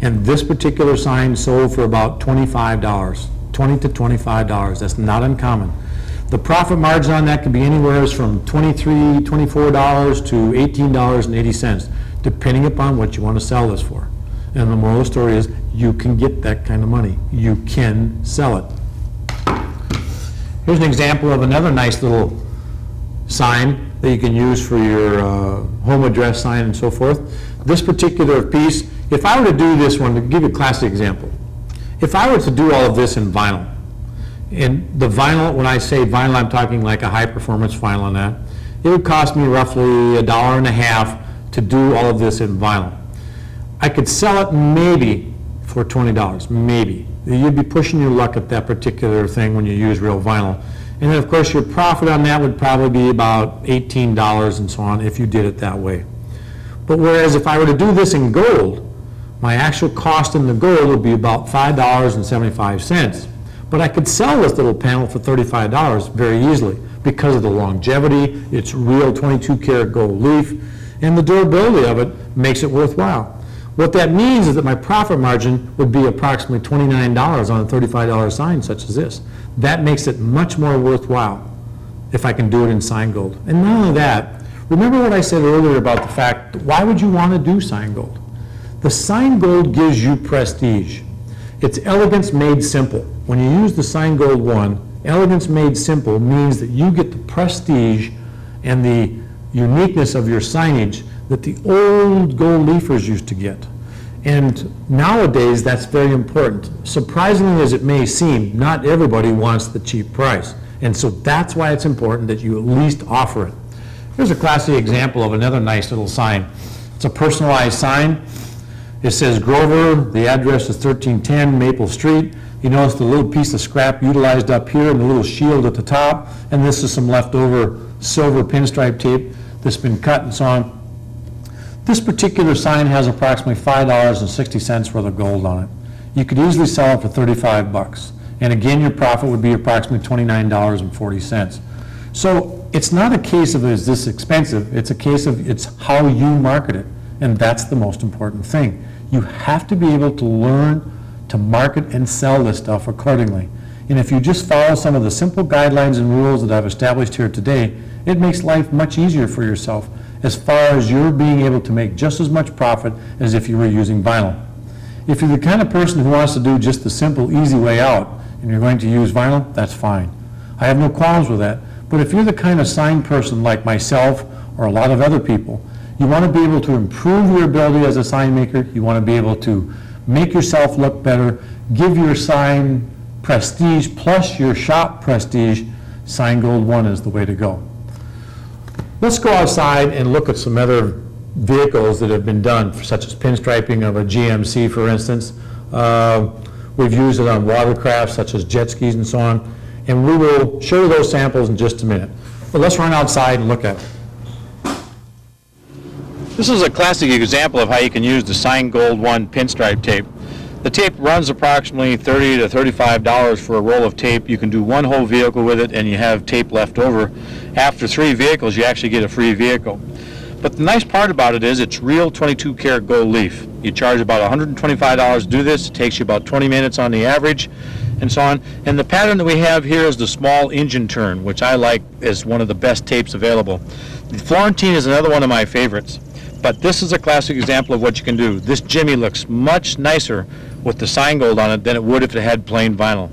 And this particular sign sold for about $25, $20 to $25. That's not uncommon. The profit margin on that could be anywhere from $23, $24 to $18.80, depending upon what you want to sell this for. And the moral of the story is, you can get that kind of money. You can sell it. Here's an example of another nice little sign that you can use for your home address sign and so forth. This particular piece, if I were to do this one, to give you a classic example, if I were to do all of this in vinyl, and the vinyl, when I say vinyl, I'm talking like a high-performance vinyl on that, it would cost me roughly $1.50 to do all of this in vinyl. I could sell it maybe for $20, maybe. You'd be pushing your luck at that particular thing when you use real vinyl. And then, of course, your profit on that would probably be about $18 and so on if you did it that way. But whereas if I were to do this in gold, my actual cost in the gold would be about $5.75. But I could sell this little panel for $35 very easily because of the longevity, it's real 22 karat gold leaf, and the durability of it makes it worthwhile. What that means is that my profit margin would be approximately $29 on a $35 sign such as this. That makes it much more worthwhile if I can do it in sign gold. And not only that, remember what I said earlier about the fact, why would you want to do sign gold? The sign gold gives you prestige. It's elegance made simple. When you use the sign gold one, elegance made simple means that you get the prestige and the uniqueness of your signage that the old gold leafers used to get. And nowadays, that's very important. Surprisingly as it may seem, not everybody wants the cheap price. And so that's why it's important that you at least offer it. Here's a classic example of another nice little sign. It's a personalized sign. It says Grover, the address is 1310 Maple Street. You notice the little piece of scrap utilized up here and the little shield at the top, and this is some leftover silver pinstripe tape that's been cut and so on. This particular sign has approximately $5.60 worth of gold on it. You could easily sell it for $35. And again, your profit would be approximately $29.40. So it's not a case of is this expensive, it's a case of it's how you market it. And that's the most important thing. You have to be able to learn to market and sell this stuff accordingly. And if you just follow some of the simple guidelines and rules that I've established here today, it makes life much easier for yourself as far as you're being able to make just as much profit as if you were using vinyl. If you're the kind of person who wants to do just the simple, easy way out, and you're going to use vinyl, that's fine. I have no qualms with that. But if you're the kind of sign person like myself or a lot of other people, you want to be able to improve your ability as a sign maker, you want to be able to make yourself look better, give your sign prestige plus your shop prestige, Sign Gold One is the way to go. Let's go outside and look at some other vehicles that have been done, such as pinstriping of a GMC, for instance. We've used it on watercraft, such as jet skis and so on, and we will show you those samples in just a minute. But let's run outside and look at it. This is a classic example of how you can use the Sign Gold One pinstripe tape. The tape runs approximately $30 to $35 for a roll of tape. You can do one whole vehicle with it and you have tape left over. After 3 vehicles, you actually get a free vehicle. But the nice part about it is it's real 22 karat gold leaf. You charge about $125 to do this. It takes you about 20 minutes on the average and so on. And the pattern that we have here is the small engine turn, which I like as one of the best tapes available. The Florentine is another one of my favorites. But this is a classic example of what you can do. This Jimmy looks much nicer with the sign gold on it than it would if it had plain vinyl.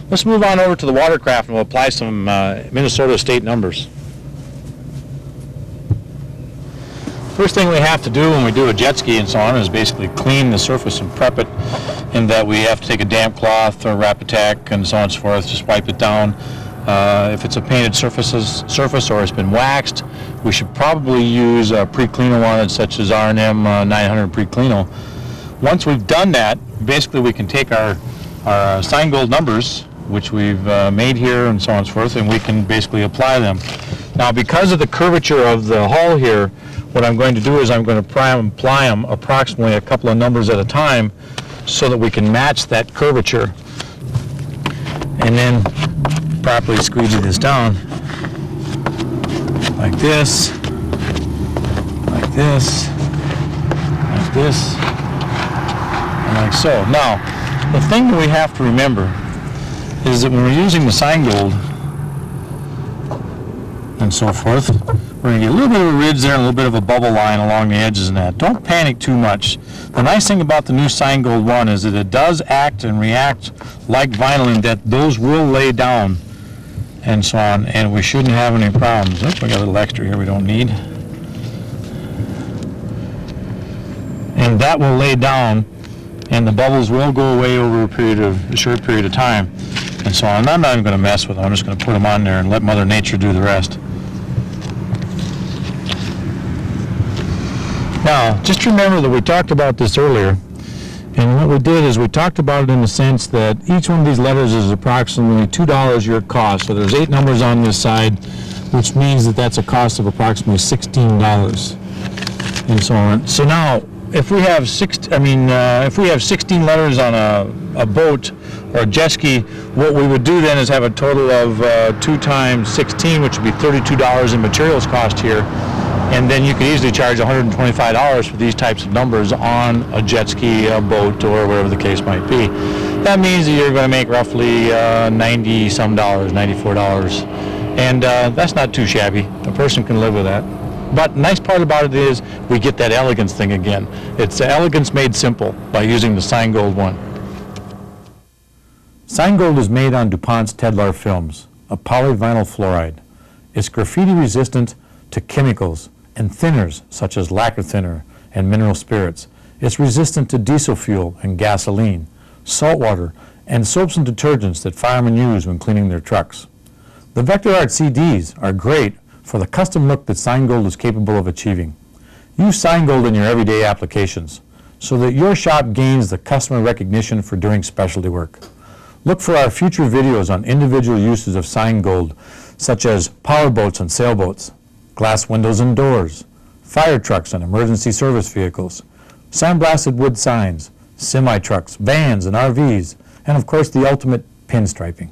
Let's move on over to the watercraft and we'll apply some Minnesota state numbers. First thing we have to do when we do a jet ski and so on is basically clean the surface and prep it, in that we have to take a damp cloth or Rap-A-Tac and so on and so forth, just wipe it down. If it's a painted surface or it's been waxed, we should probably use a pre-cleaner one such as R&M 900 pre-cleano. Once we've done that, basically we can take our Sign Gold numbers, which we've made here and so on and so forth, and we can basically apply them. Now, because of the curvature of the hull here, what I'm going to do is I'm going to apply them approximately a couple of numbers at a time so that we can match that curvature. And then properly squeegee this down, like this, like this, like this, and like so. Now, the thing that we have to remember is that when we're using the Sign-Gold and so forth, we're going to get a little bit of a ridge there and a little bit of a bubble line along the edges and that. Don't panic too much. The nice thing about the new Sign-Gold 1 is that it does act and react like vinyl in that those will lay down and so on, and we shouldn't have any problems. Oh, we got a little extra here we don't need. And that will lay down, and the bubbles will go away over a short period of time and so on. And I'm not even going to mess with them. I'm just going to put them on there and let Mother Nature do the rest. Now, just remember that we talked about this earlier, and what we did is we talked about it in the sense that each one of these letters is approximately $2 your cost. So there's 8 numbers on this side, which means that that's a cost of approximately $16 and so on. So now, if we have 16 letters on a boat or a jet ski, what we would do then is have a total of 2 times 16, which would be $32 in materials cost here. And then you could easily charge $125 for these types of numbers on a jet ski, a boat, or whatever the case might be. That means that you're going to make roughly $90-some, $94. And that's not too shabby. A person can live with that. But the nice part about it is we get that elegance thing again. It's elegance made simple by using the Sign-Gold 1. Sign-Gold is made on DuPont's Tedlar films, a polyvinyl fluoride. It's graffiti resistant to chemicals and thinners such as lacquer thinner and mineral spirits. It's resistant to diesel fuel and gasoline, salt water, and soaps and detergents that firemen use when cleaning their trucks. The Vector Art CDs are great for the custom look that Sign-Gold is capable of achieving. Use Sign-Gold in your everyday applications so that your shop gains the customer recognition for doing specialty work. Look for our future videos on individual uses of Sign-Gold, such as power boats and sailboats, glass windows and doors, fire trucks and emergency service vehicles, sandblasted wood signs, semi-trucks, vans and RVs, and of course the ultimate pinstriping.